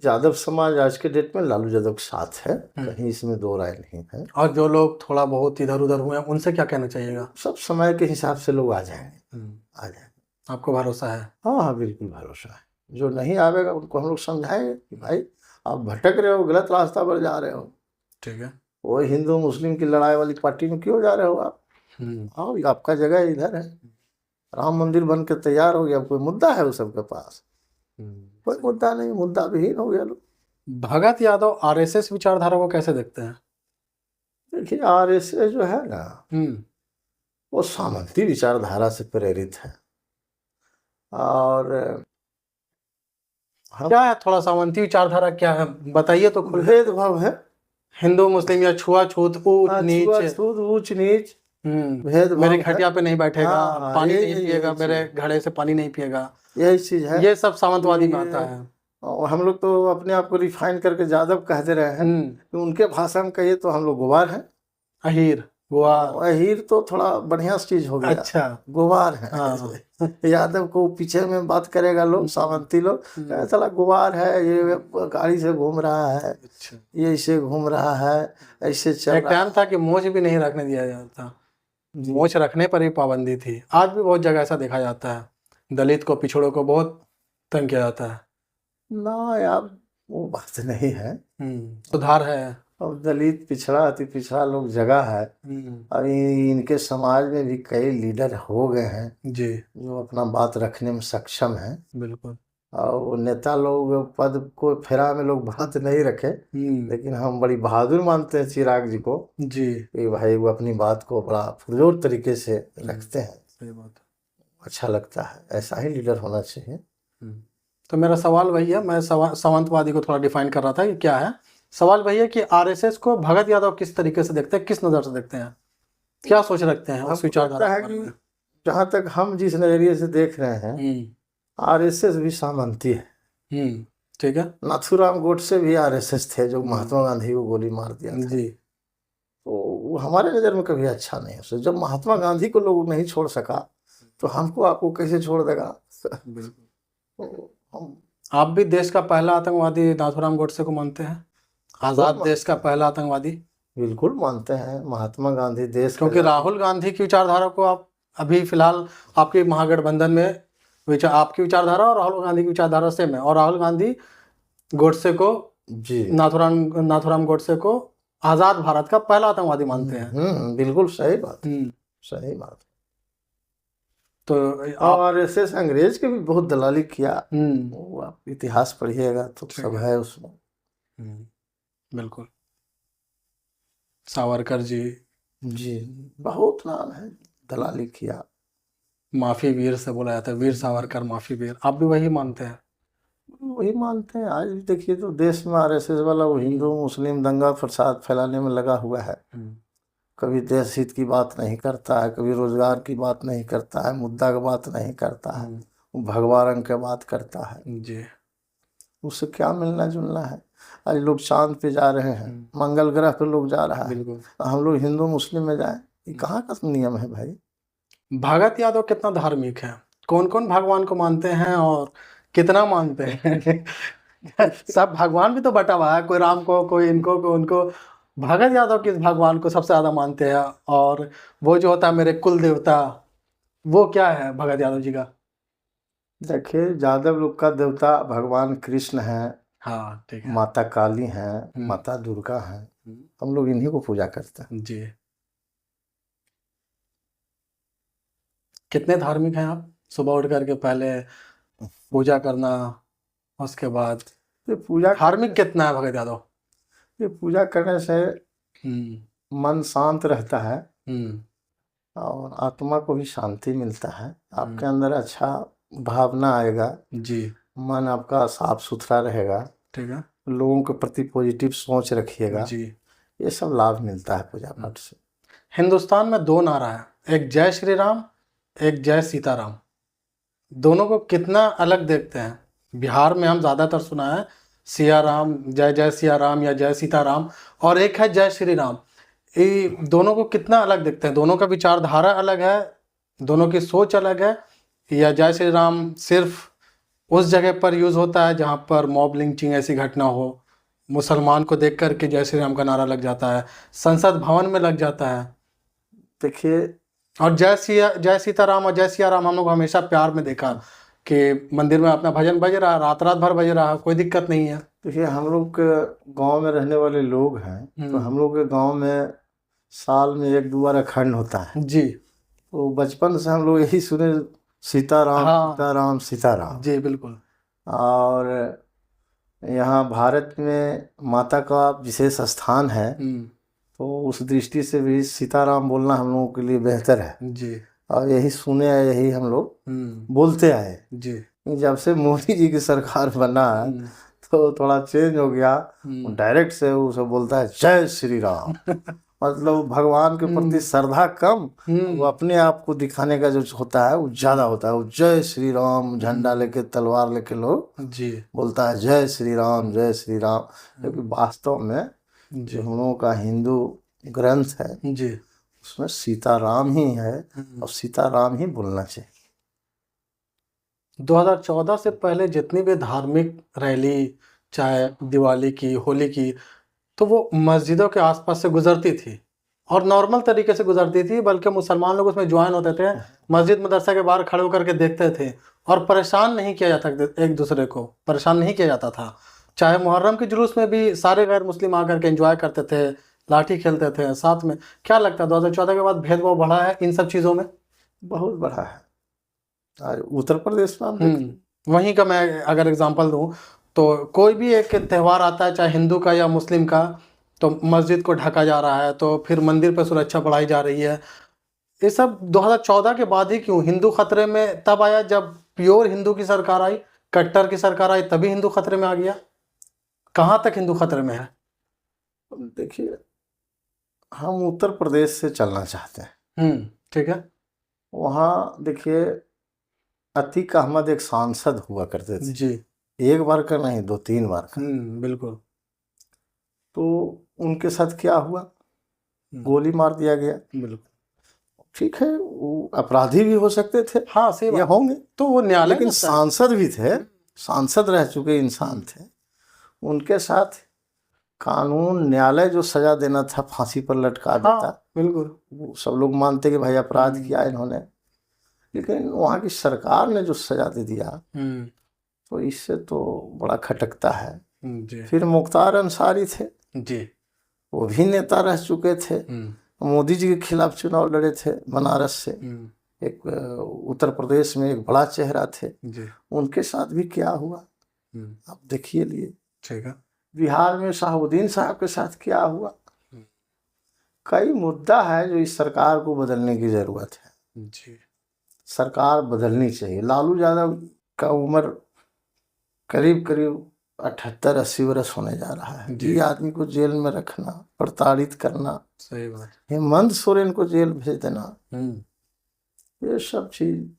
यादव समाज आज के डेट में लालू यादव के साथ है, कहीं इसमें दो राय नहीं है। और जो लोग थोड़ा बहुत इधर उधर हुए हैं उनसे क्या कहना चाहिएगा? सब समय के हिसाब से लोग आ जाएंगे, आ जाएंगे। आपको भरोसा है? हाँ हाँ, बिल्कुल भरोसा है। जो नहीं आवेगा उनको हम लोग समझाएंगे कि भाई आप भटक रहे हो, गलत रास्ता पर जा रहे हो। ठीक है। वो हिंदू मुस्लिम की लड़ाई वाली पार्टी में क्यों जा रहे हो आप? आओ, आपका जगह इधर है। राम मंदिर बन के तैयार हो गया, कोई मुद्दा है वो सबके पास? कोई मुद्दा नहीं, मुद्दा विहीन हो गया लोग। भगत यादव आरएसएस विचारधारा को कैसे देखते हैं? देखिए, आरएसएस जो है ना, वो सामंती विचारधारा से प्रेरित है। और क्या है थोड़ा सामंती विचारधारा क्या है बताइए तो खुल। भेदभाव है, हिंदू मुस्लिम या छुआछूत, ऊंच नीच, ऊंच नीच, भेदभाव। मेरे खटिया पे नहीं बैठेगा, पानी नहीं यही पिएगा, मेरे घड़े से पानी नहीं पिएगा, यही चीज है। ये सब सामंतवादी में आता है। और हम लोग तो अपने आप को रिफाइन करके यादव कहते रहे हैं, तो उनके भाषा में कहिए तो हम लोग गुवार हैं, अहीर। गुआर। अहीर तो थोड़ा बढ़िया चीज हो गया, अच्छा। गुवार है। हाँ। यादव को पीछे में बात करेगा लोग, सामंती लोग, कहे साला गुवार है, ये गाड़ी से घूम रहा है, अच्छा। ये ऐसे घूम रहा है, ऐसे चल एक रहा टाइम था कि मोछ भी नहीं रखने दिया जाता, जी। मोछ रखने पर ही पाबंदी थी। आज भी बहुत जगह ऐसा देखा जाता है, दलित को, पिछड़ों को बहुत तंग किया जाता है। ना यार, वो बात नहीं है। सुधार है। अब दलित पिछड़ा अति पिछड़ा लोग जगह है। अभी इनके समाज में भी कई लीडर हो गए हैं जी जो अपना बात रखने में सक्षम है, बिल्कुल। और वो नेता लोग पद को फेरा में लोग बात नहीं रखे, लेकिन हम बड़ी बहादुर मानते हैं चिराग जी को जी कि भाई वो अपनी बात को बड़ा पुरजोर तरीके से रखते हैं। सही बात। अच्छा लगता है, ऐसा ही लीडर होना चाहिए। तो मेरा सवाल वही है, मैं सावंतवादी को थोड़ा डिफाइन कर रहा था कि क्या है। सवाल वही है कि आरएसएस को भगत यादव किस तरीके से देखते हैं, किस नज़र से देखते हैं, क्या सोच रखते हैं उस हमको विचारधारा लगता है के बारे में? कि जहाँ तक हम जिस नजरिए से देख रहे हैं, आरएसएस भी सामंती है। ठीक है। नाथूराम गोडसे भी आरएसएस थे जो महात्मा गांधी को गोली मार दिया था। जी तो वो हमारे नज़र में कभी अच्छा नहीं है। जब महात्मा गांधी को लोग नहीं छोड़ सका तो हमको आपको कैसे छोड़ देगा? बिल्कुल। तो हम आप भी देश का पहला आतंकवादी नाथूराम गोडसे को मानते हैं, आज़ाद देश का पहला आतंकवादी? बिल्कुल मानते हैं महात्मा गांधी देश का। क्योंकि राहुल गांधी की विचारधारा को आप अभी फिलहाल आपके महागठबंधन में आपकी विचारधारा और राहुल गांधी की विचारधारा सेम है, और राहुल गांधी गोडसे को, जी, नाथूराम गोडसे को आज़ाद भारत का पहला आतंकवादी मानते हैं। बिल्कुल सही बात, सही बात। तो और आरएसएस अंग्रेज के भी बहुत दलाली किया, वो आप इतिहास पढ़िएगा तो सब है उसमें। बिल्कुल। सावरकर जी जी, बहुत नाम है, दलाली किया। माफी वीर से बोला जाता है, वीर सावरकर माफी वीर। आप भी वही मानते हैं? वही मानते हैं। आज भी देखिए तो देश में आरएसएस वाला वो हिंदू मुस्लिम दंगा फसाद फैलाने में लगा हुआ है। कभी देश हित की बात नहीं करता है, कभी रोजगार की बात नहीं करता है, मुद्दा की बात नहीं करता है, वो भगवा रंग की बात करता है। जी। उससे क्या मिलना जुलना है? आज लोग चांद पे जा रहे हैं, मंगल ग्रह पे लोग जा रहा है, हम लोग हिंदू मुस्लिम में जाए? ये कहाँ का नियम है भाई? भगत यादव कितना धार्मिक है, कौन कौन भगवान को मानते हैं और कितना मानते हैं? सब भगवान भी तो बटा हुआ है, कोई राम को, कोई इनको, कोई उनको। भगत यादव किस भगवान को सबसे ज्यादा मानते हैं? और वो जो होता है मेरे कुल देवता, वो क्या है भगत यादव जी का? देखिए, यादव लोग का देवता भगवान कृष्ण है, हाँ ठीक है। माता काली है, माता दुर्गा है, हम लोग इन्हीं को पूजा करते हैं। जी। कितने धार्मिक हैं आप? सुबह उठ करके पहले पूजा करना, उसके बाद ये पूजा धार्मिक कितना है भगत यादव? ये पूजा करने से मन शांत रहता है और आत्मा को भी शांति मिलता है, आपके अंदर अच्छा भावना आएगा जी, मन आपका साफ सुथरा रहेगा, ठीक है, लोगों के प्रति पॉजिटिव सोच रखिएगा जी। ये सब लाभ मिलता है पूजा पाठ से। हिंदुस्तान में दो नारा है, एक जय श्री राम, एक जय सीताराम। दोनों को कितना अलग देखते हैं? बिहार में हम ज़्यादातर सुना है सिया राम, जय जय सिया राम या जय सीताराम, और एक है जय श्री राम। ये दोनों को कितना अलग देखते हैं? दोनों का विचारधारा अलग है, दोनों की सोच अलग है। या जय श्री राम सिर्फ उस जगह पर यूज़ होता है जहाँ पर मॉब लिंचिंग ऐसी घटना हो, मुसलमान को देख करके जय श्री राम का नारा लग जाता है, संसद भवन में लग जाता है। देखिए, और जय सीताराम और जय सिया राम हम लोग हमेशा प्यार में देखा कि मंदिर में अपना भजन बज रहा, रात रात भर बज रहा, कोई दिक्कत नहीं है। देखिए हम लोग के गांव में रहने वाले लोग हैं, तो हम लोग के गांव में साल में एक दो बार अखंड होता है जी। तो बचपन से हम लोग यही सुने, सीताराम, हाँ, सीताराम सीताराम। जी बिल्कुल। और यहाँ भारत में माता का विशेष स्थान है, तो उस दृष्टि से भी सीताराम बोलना हम लोगों के लिए बेहतर है जी। और यही सुने आए, यही हम लोग बोलते आए जी। जब से मोदी जी की सरकार बना है तो थोड़ा चेंज हो गया, डायरेक्ट से वो सब बोलता है जय श्री राम। मतलब भगवान के प्रति श्रद्धा कम, वो अपने आप को दिखाने का जो होता है वो ज्यादा होता है। वो जय श्री राम झंडा लेके तलवार लेके लोग जी बोलता है जय श्री राम जय श्री राम। क्योंकि वास्तव में जो हम लोगों का हिंदू ग्रंथ है जी उसमें सीताराम ही है और सीताराम ही बोलना चाहिए। 2014 से पहले जितनी भी धार्मिक रैली, चाहे दिवाली की, होली की, तो वो मस्जिदों के आसपास से गुजरती थी और नॉर्मल तरीके से गुजरती थी, बल्कि मुसलमान लोग उसमें ज्वाइन होते थे, मस्जिद मदरसा के बाहर खड़े होकर के देखते थे और परेशान नहीं किया जाता, एक दूसरे को परेशान नहीं किया जाता था। चाहे मुहर्रम के जुलूस में भी सारे गैर मुस्लिम आकर के एंजॉय करते थे, लाठी खेलते थे साथ में। क्या लगता है 2014 के बाद भेदभाव बढ़ा है इन सब चीज़ों में? बहुत बड़ा है। आज उत्तर प्रदेश में आप देखिए, वहीं का मैं अगर एग्जांपल दूं तो कोई भी एक त्यौहार आता है, चाहे हिंदू का या मुस्लिम का, तो मस्जिद को ढका जा रहा है, तो फिर मंदिर पर सुरक्षा बढ़ाई जा रही है। ये सब 2014 के बाद ही क्यों? हिंदू खतरे में तब आया जब प्योर हिंदू की सरकार आई, कट्टर की सरकार आई, तभी हिंदू खतरे में आ गया। कहाँ तक हिंदू खतरे में है? देखिए हम उत्तर प्रदेश से चलना चाहते हैं। ठीक है। वहाँ देखिए अतीक अहमद एक सांसद हुआ करते थे जी। एक बार का नहीं, 2-3 बार का। बिल्कुल। तो उनके साथ क्या हुआ, गोली मार दिया गया। बिल्कुल ठीक है, वो अपराधी भी हो सकते थे, हाँ सही या बात। होंगे, तो वो न्यायालय लेकिन में सांसद भी थे, सांसद रह चुके इंसान थे। उनके साथ कानून न्यायालय जो सजा देना था फांसी पर लटका देता। बिल्कुल। वो सब लोग मानते कि भाई अपराध किया इन्होंने, लेकिन वहाँ की सरकार ने जो सजा दे दिया तो इससे तो बड़ा खटकता है। जी। फिर मुख्तार अंसारी थे, जी। वो भी नेता रह चुके थे, मोदी जी के खिलाफ चुनाव लड़े थे बनारस से। एक उत्तर प्रदेश में एक बड़ा चेहरा थे जी। उनके साथ भी क्या हुआ आप देखिए लिए। ठीक है। बिहार में शाहबुद्दीन साहब के साथ क्या हुआ। कई मुद्दा है जो इस सरकार को बदलने की जरूरत है। जी। सरकार बदलनी चाहिए। लालू यादव का उम्र करीब करीब 78-80 वर्ष होने जा रहा है। जी। ये आदमी को जेल में रखना, प्रताड़ित करना, सही बात। हेमंत सोरेन को जेल भेज देना, ये सब चीज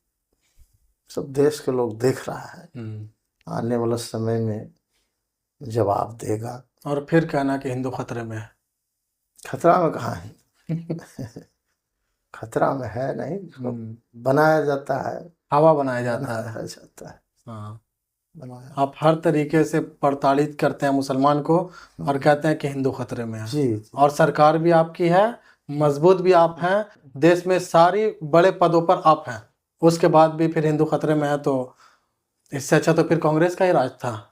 सब देश के लोग देख रहा है। आने वाला समय में जवाब देगा। और फिर कहना कि हिंदू खतरे में है। खतरा में कहाँ है खतरा में है नहीं, बनाया जाता है, हवा बनाया जाता है। हाँ, बनाया। आप हर तरीके से प्रताड़ित करते हैं मुसलमान को और कहते हैं कि हिंदू खतरे में है। जी। और सरकार भी आपकी है, मजबूत भी आप हैं, देश में सारी बड़े पदों पर आप हैं, उसके बाद भी फिर हिंदू खतरे में है। तो इससे अच्छा तो फिर कांग्रेस का ही राज था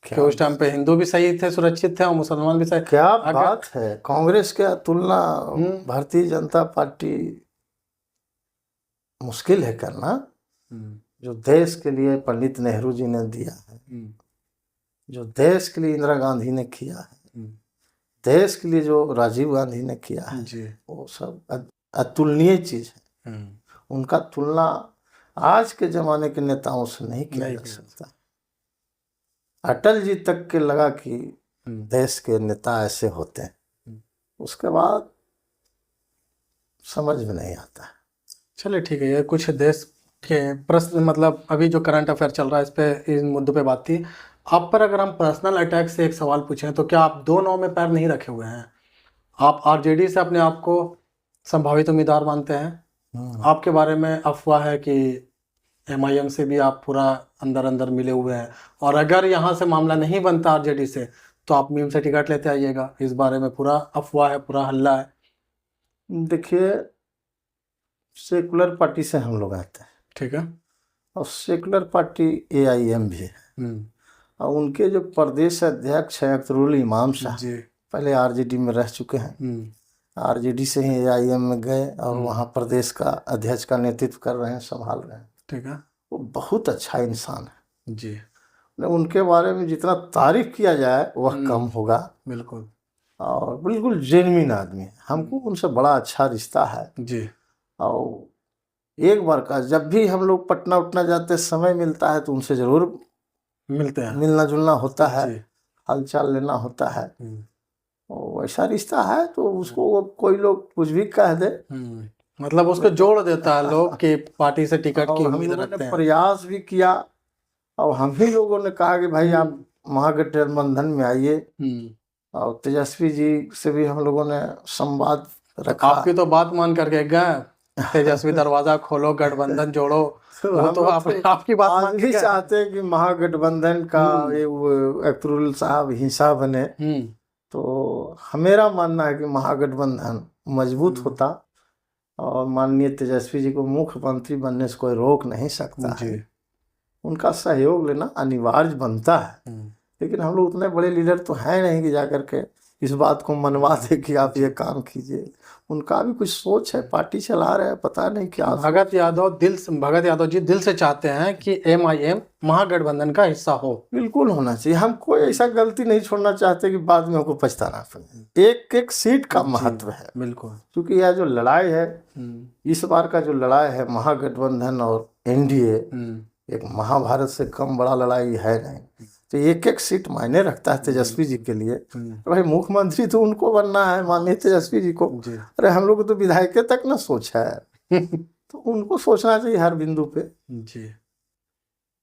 कि उस टाइम पे हिंदू भी सही थे, सुरक्षित थे, और मुसलमान भी सही। क्या बात है, कांग्रेस के तुलना भारतीय जनता पार्टी मुश्किल है करना। जो देश के लिए पंडित नेहरू जी ने दिया है, जो देश के लिए इंदिरा गांधी ने किया है, देश के लिए जो राजीव गांधी ने किया है जी, वो सब अतुलनीय चीज है। उनका तुलना आज के जमाने के नेताओं से नहीं किया जा सकता। अटल जी तक के लगा कि देश के नेता ऐसे होते हैं, उसके बाद समझ में नहीं आता। चलिए ठीक है, ये कुछ देश के प्रश्न, मतलब अभी जो करंट अफेयर चल रहा है इस पे, इस मुद्दों पे बात थी। आप पर अगर हम पर्सनल अटैक से एक सवाल पूछें तो क्या आप दो नाव में पैर नहीं रखे हुए हैं? आप आरजेडी से अपने आप को संभावित उम्मीदवार मानते हैं? आपके बारे में अफवाह है कि एमआईएम से भी आप पूरा अंदर अंदर मिले हुए हैं, और अगर यहाँ से मामला नहीं बनता आरजेडी से तो आप मीम से टिकट लेते आइएगा। इस बारे में पूरा अफवाह है, पूरा हल्ला है। देखिए, सेकुलर पार्टी से हम लोग आते हैं, ठीक है, और सेकुलर पार्टी एआईएम भी है। और उनके जो प्रदेश अध्यक्ष है अख्तरुल इमाम साहब जी, पहले आरजेडी में रह चुके हैं। आरजेडी से ही एआईएम में गए और वहाँ प्रदेश का अध्यक्ष का नेतृत्व कर रहे हैं, संभाल रहे हैं। ठीक है, वो बहुत अच्छा इंसान है जी। उनके बारे में जितना तारीफ किया जाए वह कम होगा। बिल्कुल, और बिल्कुल जेन्युइन आदमी है। हमको उनसे बड़ा अच्छा रिश्ता है जी। और एक बार का जब भी हम लोग पटना उटना जाते समय मिलता है तो उनसे जरूर मिलते हैं, मिलना जुलना होता है, हालचाल लेना होता है। और वैसा रिश्ता है तो उसको कोई लोग कुछ भी कह दे, मतलब उसको जोड़ देता है लोग कि पार्टी से टिकट की उम्मीद रखते हैं। प्रयास भी किया और हम ही लोगों ने कहा कि भाई आप महागठबंधन में आइए। और तेजस्वी जी से भी हम लोगों ने संवाद रखा। आपकी तो बात मान करके गए, तेजस्वी दरवाजा खोलो, गठबंधन जोड़ो, वो हम तो लोग आपकी बात आज मान के भी गए। चाहते हैं कि महागठबंधन का ये वो अख्तरुल साहब हिस्सा बने। तो मेरा मानना है कि महागठबंधन मजबूत होता और माननीय तेजस्वी जी को मुख्यमंत्री बनने से कोई रोक नहीं सकता जी। है। उनका सहयोग लेना अनिवार्य बनता है, लेकिन हम लोग उतने बड़े लीडर तो हैं नहीं कि जाकर के इस बात को मनवा दे कि आप ये काम कीजिए। उनका भी कुछ सोच है, पार्टी चला रहे हैं, पता नहीं क्या। भगत यादव जी दिल से चाहते हैं कि MIM महागठबंधन का हिस्सा हो। बिल्कुल होना चाहिए। हम कोई ऐसा गलती नहीं छोड़ना चाहते कि बाद में हमको पछताना पड़े। एक एक सीट का महत्व है, बिल्कुल। क्योंकि यह जो लड़ाई है, इस बार का जो लड़ाई है महागठबंधन और NDA, एक महाभारत से कम बड़ा लड़ाई है नहीं। तो एक एक सीट मायने रखता है तेजस्वी जी के लिए। भाई मुख्यमंत्री तो उनको बनना है, माननीय तेजस्वी जी को। अरे हम लोग को तो विधायक तक ना सोच है तो उनको सोचना चाहिए हर बिंदु पे जी।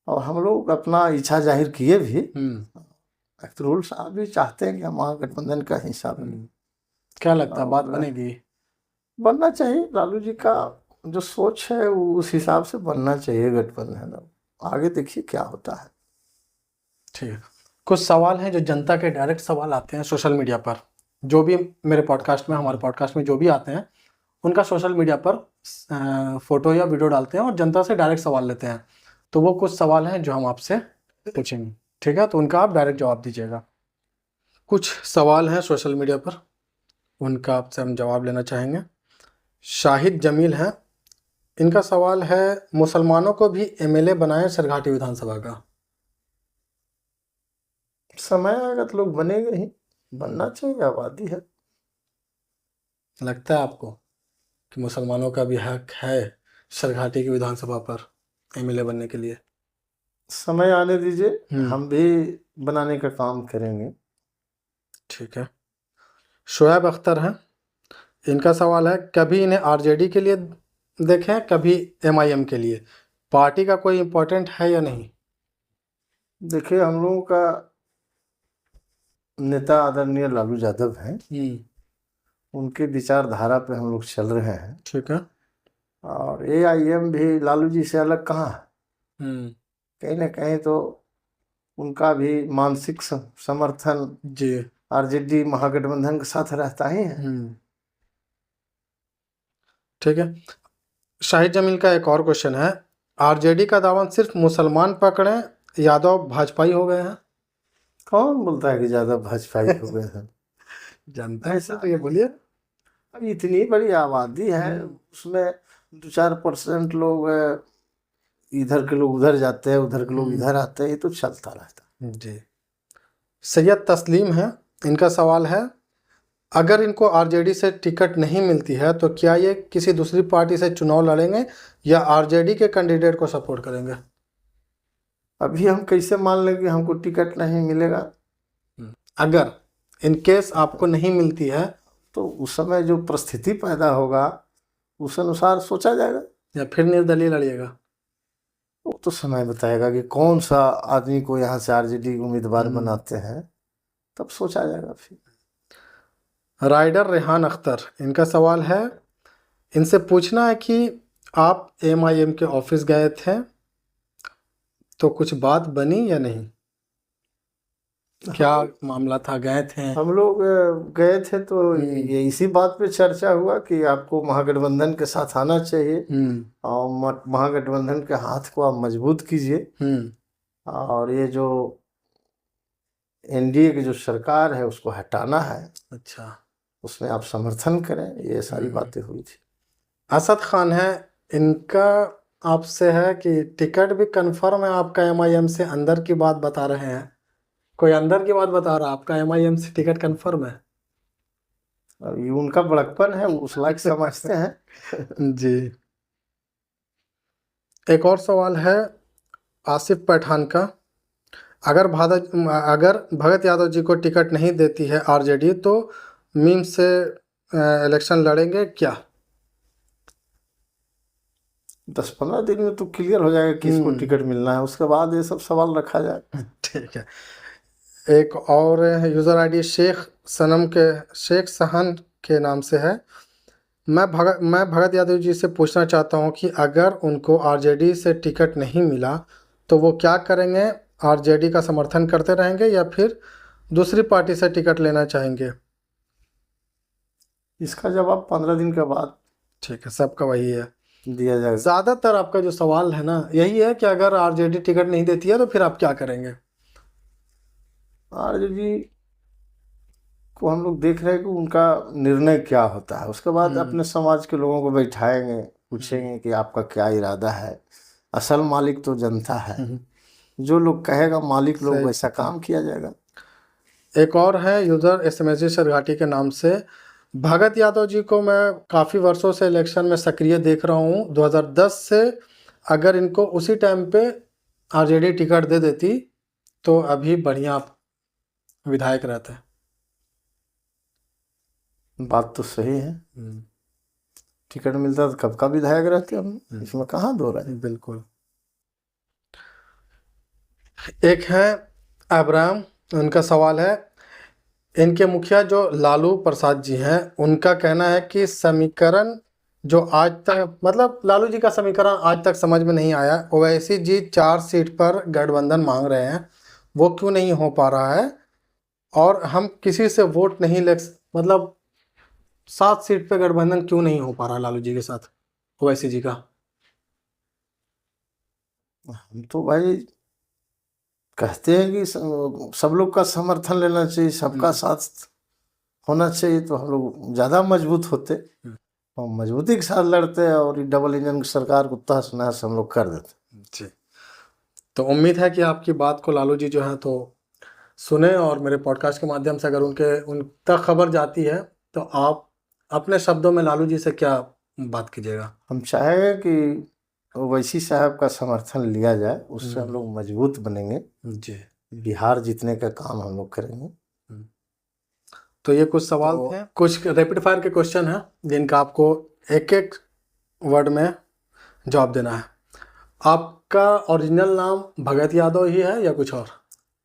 और हम लोग अपना इच्छा जाहिर किए भी। अख्तरुल साहब भी चाहते हैं कि हम महागठबंधन का हिस्सा बने। क्या लगता है बात बनेगी? बनना चाहिए। लालू जी का जो सोच है वो उस हिसाब से बनना चाहिए गठबंधन। आगे देखिए क्या होता है। ठीक। कुछ सवाल हैं जो जनता के डायरेक्ट सवाल आते हैं सोशल मीडिया पर, जो भी मेरे पॉडकास्ट में, हमारे पॉडकास्ट में जो भी आते हैं उनका सोशल मीडिया पर फोटो या वीडियो डालते हैं और जनता से डायरेक्ट सवाल लेते हैं। तो वो कुछ सवाल हैं जो हम आपसे पूछेंगे, ठीक है? तो उनका आप डायरेक्ट जवाब दीजिएगा। कुछ सवाल हैं सोशल मीडिया पर, उनका आपसे हम जवाब लेना चाहेंगे। शाहिद जमील हैं, इनका सवाल है मुसलमानों को भी MLA बनाएं सरघाटी विधानसभा का। समय आएगा तो लोग बनेंगे ही, बनना चाहिए, आबादी है। लगता है आपको कि मुसलमानों का भी हक है सरघाटी की विधानसभा पर MLA बनने के लिए? समय आने दीजिए, हम भी बनाने का काम करेंगे। ठीक है। शोएब अख्तर हैं, इनका सवाल है कभी इन्हें RJD के लिए देखें, कभी MIM के लिए, पार्टी का कोई इम्पोर्टेंट है या नहीं? देखिए हम लोगों का नेता आदरणीय लालू यादव हैं, उनके विचारधारा पे हम लोग चल रहे हैं। ठीक है। और AIM भी लालू जी से अलग कहाँ है। कहीं ना कहीं तो उनका भी मानसिक समर्थन जी RJD महागठबंधन के साथ रहता ही है। ठीक है। शाहिद जमील का एक और क्वेश्चन है, RJD का दामन सिर्फ मुसलमान पकड़े, यादव भाजपाई हो गए हैं? कौन बोलता है कि ज्यादा भाजपाई हो गए हैं? जनता है सर, ये बोलिए। अब इतनी बड़ी आबादी है, उसमें 2-4% लोग इधर के लोग उधर जाते हैं, उधर के लोग इधर आते हैं, ये तो चलता रहता है। जी। सैयद तस्लीम है, इनका सवाल है अगर इनको RJD से टिकट नहीं मिलती है तो क्या ये किसी दूसरी पार्टी से चुनाव लड़ेंगे या RJD के कैंडिडेट को सपोर्ट करेंगे? अभी हम कैसे मान लें कि हमको टिकट नहीं मिलेगा? अगर इन केस आपको नहीं मिलती है तो उस समय जो परिस्थिति पैदा होगा उस अनुसार सोचा जाएगा, या फिर निर्दलीय लड़िएगा? वो तो समय बताएगा कि कौन सा आदमी को यहाँ से RJD उम्मीदवार बनाते हैं, तब सोचा जाएगा। फिर राइडर रेहान अख्तर, इनका सवाल है, इनसे पूछना है कि आप MIM के ऑफिस गए थे तो कुछ बात बनी या नहीं? क्या मामला था, गए थे? हम लोग गए थे तो ये इसी बात पे चर्चा हुआ कि आपको महागठबंधन के साथ आना चाहिए और महागठबंधन के हाथ को आप मजबूत कीजिए और ये जो NDA की जो सरकार है उसको हटाना है। अच्छा, उसमें आप समर्थन करें, ये सारी बातें हुई थी। असद खान है, इनका आपसे है कि टिकट भी कंफर्म है आपका MIM से, अंदर की बात बता रहे हैं, कोई अंदर की बात बता रहा, आपका MIM से टिकट कंफर्म है? ये उनका बड़कपन है, उस लायक समझते हैं। जी। एक और सवाल है आसिफ पठान का, अगर भगत यादव जी को टिकट नहीं देती है RJD तो मीम से इलेक्शन लड़ेंगे क्या? 10-15 दिन में तो क्लियर हो जाएगा किसको टिकट मिलना है, उसके बाद ये सब सवाल रखा जाए। ठीक है। एक और यूज़र ID शेख सहन के नाम से है, मैं भगत यादव जी से पूछना चाहता हूँ कि अगर उनको आरजेडी से टिकट नहीं मिला तो वो क्या करेंगे? आरजेडी का समर्थन करते रहेंगे या फिर दूसरी पार्टी से टिकट लेना चाहेंगे? इसका जवाब 15 दिन के बाद ठीक है, सबका वही है। दिया जाएगा। ज़्यादातर आपका जो सवाल है ना यही है कि अगर आरजेडी टिकट नहीं देती है तो फिर आप क्या करेंगे? आरजेडी को हम लोग देख रहे हैं कि उनका निर्णय क्या होता है, उसके बाद अपने समाज के लोगों को बैठाएंगे, पूछेंगे कि आपका क्या इरादा है। असल मालिक तो जनता है, जो लोग कहेगा मालिक लोग सही वैसा बात है। काम किया जाएगा। एक और है यूज़र एसएमएसजी सरघाटी के नाम से। भगत यादव जी को मैं काफ़ी वर्षों से इलेक्शन में सक्रिय देख रहा हूँ 2010 से। अगर इनको उसी टाइम पे आरजेडी टिकट दे देती तो अभी बढ़िया विधायक रहते। बात तो सही है, टिकट मिलता तो कब का विधायक रहते हम, इसमें कहाँ दो रहा है। बिल्कुल। एक है अब्राहम, उनका सवाल है, इनके मुखिया जो लालू प्रसाद जी हैं उनका कहना है कि समीकरण जो आज तक मतलब लालू जी का समीकरण आज तक समझ में नहीं आया। ओवैसी जी 4 सीट पर गठबंधन मांग रहे हैं, वो क्यों नहीं हो पा रहा है? और हम किसी से वोट नहीं ले मतलब 7 सीट पे गठबंधन क्यों नहीं हो पा रहा लालू जी के साथ ओवैसी जी का? हम तो भाई कहते हैं कि सब लोग का समर्थन लेना चाहिए, सबका साथ होना चाहिए, तो हम लोग ज़्यादा मजबूत होते और मजबूती के साथ लड़ते और ये डबल इंजन की सरकार को तहस नहस हम लोग कर देते। जी, तो उम्मीद है कि आपकी बात को लालू जी जो है तो सुने और मेरे पॉडकास्ट के माध्यम से अगर उन तक खबर जाती है तो आप अपने शब्दों में लालू जी से क्या बात कीजिएगा? हम चाहेंगे कि ओवैसी साहब का समर्थन लिया जाए, उससे हम लोग मजबूत बनेंगे, जी। बिहार जीतने का काम हम लोग करेंगे। तो ये कुछ सवाल थे, कुछ रैपिड फायर के क्वेश्चन हैं जिनका आपको एक एक वर्ड में जवाब देना है। आपका ओरिजिनल नाम भगत यादव ही है या कुछ और?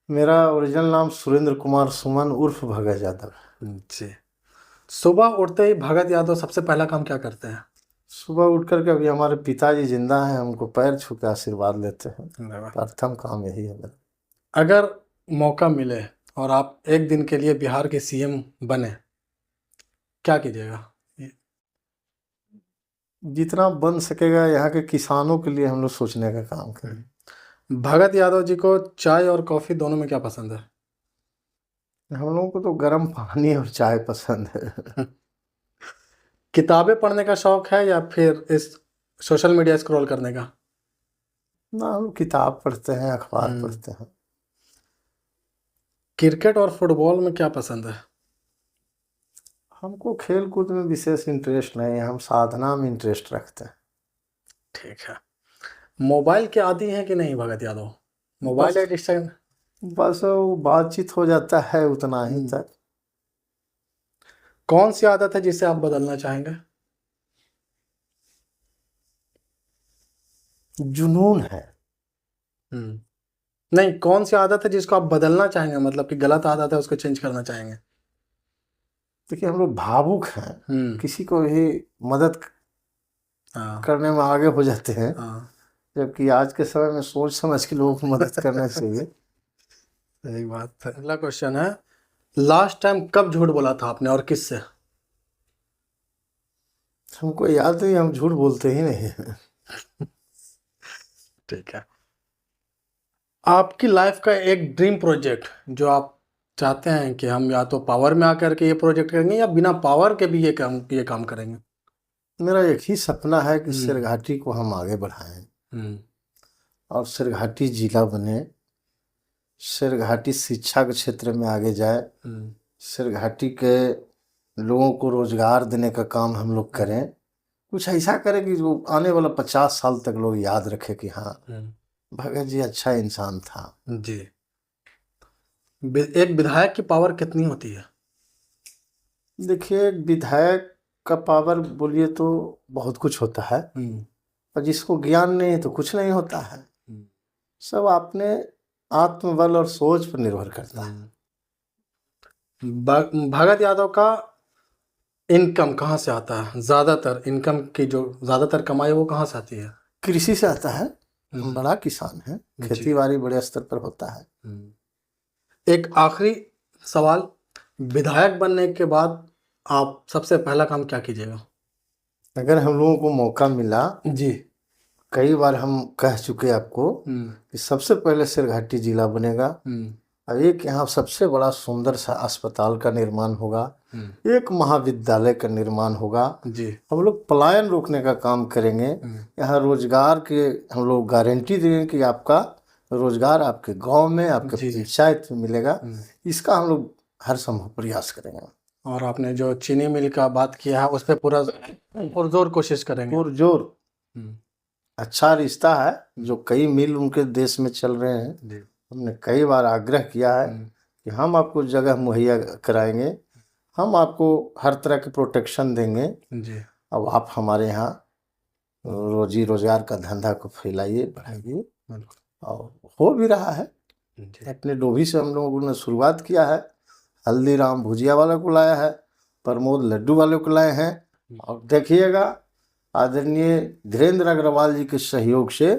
मेरा ओरिजिनल नाम सुरेंद्र कुमार सुमन उर्फ भगत यादव। जी। सुबह उठते ही भगत यादव सबसे पहला काम क्या करते हैं? सुबह उठ करके, अभी हमारे पिताजी जिंदा हैं, हमको पैर छू के आशीर्वाद लेते हैं, प्रथम काम यही है मेरा। अगर मौका मिले और आप एक दिन के लिए बिहार के सीएम बने, क्या कीजिएगा? जितना बन सकेगा यहाँ के किसानों के लिए हम लोग सोचने का काम करें। भगत यादव जी को चाय और कॉफ़ी दोनों में क्या पसंद है? हम लोगों को तो गर्म पानी और चाय पसंद है। किताबें पढ़ने का शौक है या फिर इस सोशल मीडिया स्क्रॉल करने का? ना, हम किताब पढ़ते हैं, अखबार पढ़ते हैं। क्रिकेट और फुटबॉल में क्या पसंद है? हमको खेल कूद में विशेष इंटरेस्ट नहीं है, हम साधना में इंटरेस्ट रखते हैं। ठीक है। मोबाइल के आदी हैं कि नहीं भगत यादव? Mobile addiction? बस वो बातचीत हो जाता है उतना ही तक। कौन सी आदत है जिसे आप बदलना चाहेंगे? जुनून है। नहीं, कौन सी आदत है जिसको आप बदलना चाहेंगे, मतलब कि गलत आदत है उसको चेंज करना चाहेंगे? देखिए, हम लोग भावुक हैं, किसी को भी मदद करने में आगे हो जाते हैं, जबकि आज के समय में सोच समझ के लोगों को मदद करना चाहिए। सही बात है। अगला क्वेश्चन है, लास्ट टाइम कब झूठ बोला था आपने और किससे? हमको याद नहीं, हम झूठ बोलते ही नहीं हैं। ठीक है। आपकी लाइफ का एक ड्रीम प्रोजेक्ट जो आप चाहते हैं कि हम या तो पावर में आकर के ये प्रोजेक्ट करेंगे या बिना पावर के भी ये काम करेंगे? मेरा एक ही सपना है कि सिरघाटी को हम आगे बढ़ाएं और सिरघाटी जिला बने, सिरघाटी शिक्षा के क्षेत्र में आगे जाए, सिरघाटी के लोगों को रोजगार देने का काम हम लोग करें, कुछ ऐसा करें कि जो आने वाला 50 साल तक लोग याद रखे कि हाँ, भगत जी अच्छा इंसान था। जी। एक विधायक की पावर कितनी होती है? देखिए, विधायक का पावर बोलिए तो बहुत कुछ होता है, और जिसको ज्ञान नहीं है तो कुछ नहीं होता है। सब अपने आत्मबल और सोच पर निर्भर करता है। भगत यादव का इनकम कहाँ से आता है? ज़्यादातर इनकम की जो ज़्यादातर कमाई है वो कहाँ से आती है? कृषि से आता है। हम हम्म, बड़ा किसान है, जी। खेती बाड़ी बड़े स्तर पर होता है। एक आखिरी सवाल, विधायक बनने के बाद आप सबसे पहला काम क्या कीजिएगा? अगर हम लोगों को मौका मिला, जी। कई बार हम कह चुके आपको कि सबसे पहले सिरघाटी जिला बनेगा और एक यहाँ सबसे बड़ा सुंदर सा अस्पताल का निर्माण होगा, एक महाविद्यालय का निर्माण होगा। जी। हम लोग पलायन रोकने का काम करेंगे। यहाँ रोजगार के हम लोग गारंटी देंगे कि आपका रोजगार आपके गांव में, आपके जी। पंचायत में मिलेगा। इसका हम लोग हर संभव प्रयास करेंगे और आपने जो चीनी मिल का बात किया है उस पर पूरा पुरजोर कोशिश करेंगे। और जोर हम्म, अच्छा रिश्ता है जो कई मिल उनके देश में चल रहे हैं। जी। हमने कई बार आग्रह किया है कि हम आपको जगह मुहैया कराएंगे, हम आपको हर तरह के प्रोटेक्शन देंगे। जी। अब आप हमारे यहाँ रोजी रोजगार का धंधा को फैलाइए, बढ़ाइए। और हो भी रहा है। जी। अपने डोभी से हम लोगों ने शुरुआत किया है, हल्दीराम भुजिया वाला को लाया है, प्रमोद लड्डू वाले को लाए हैं। और देखिएगा आदरणीय धीरेन्द्र अग्रवाल जी के सहयोग से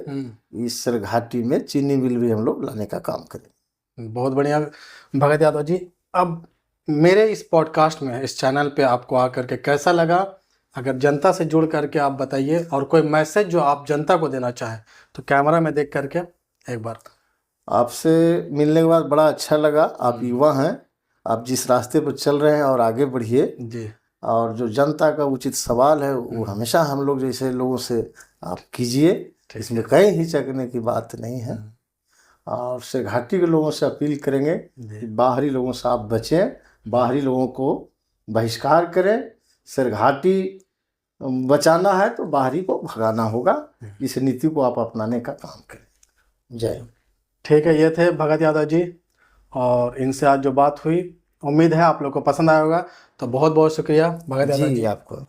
इस सिरघाटी में चीनी मिल भी हम लोग लाने का काम करेंगे। बहुत बढ़िया भगत यादव जी। अब मेरे इस पॉडकास्ट में, इस चैनल पे आपको आकर के कैसा लगा? अगर जनता से जुड़ करके आप बताइए, और कोई मैसेज जो आप जनता को देना चाहें तो कैमरा में देख करके एक बार। आपसे मिलने के बाद बड़ा अच्छा लगा। आप युवा हैं, आप जिस रास्ते पर चल रहे हैं और आगे बढ़िए। जी। और जो जनता का उचित सवाल है वो हमेशा हम लोग जैसे लोगों से आप कीजिए, इसमें कहीं हिचकने की बात नहीं है। और सिरघाटी के लोगों से अपील करेंगे कि बाहरी लोगों से आप बचें, बाहरी लोगों को बहिष्कार करें। सिरघाटी बचाना है तो बाहरी को भगाना होगा। इस नीति को आप अपनाने का काम करें। जय। ठीक है, ये थे भगत यादव जी, और इनसे आज जो बात हुई उम्मीद है आप लोग को पसंद आया होगा। तो बहुत बहुत शुक्रिया भगत यादव जी जी। आपको।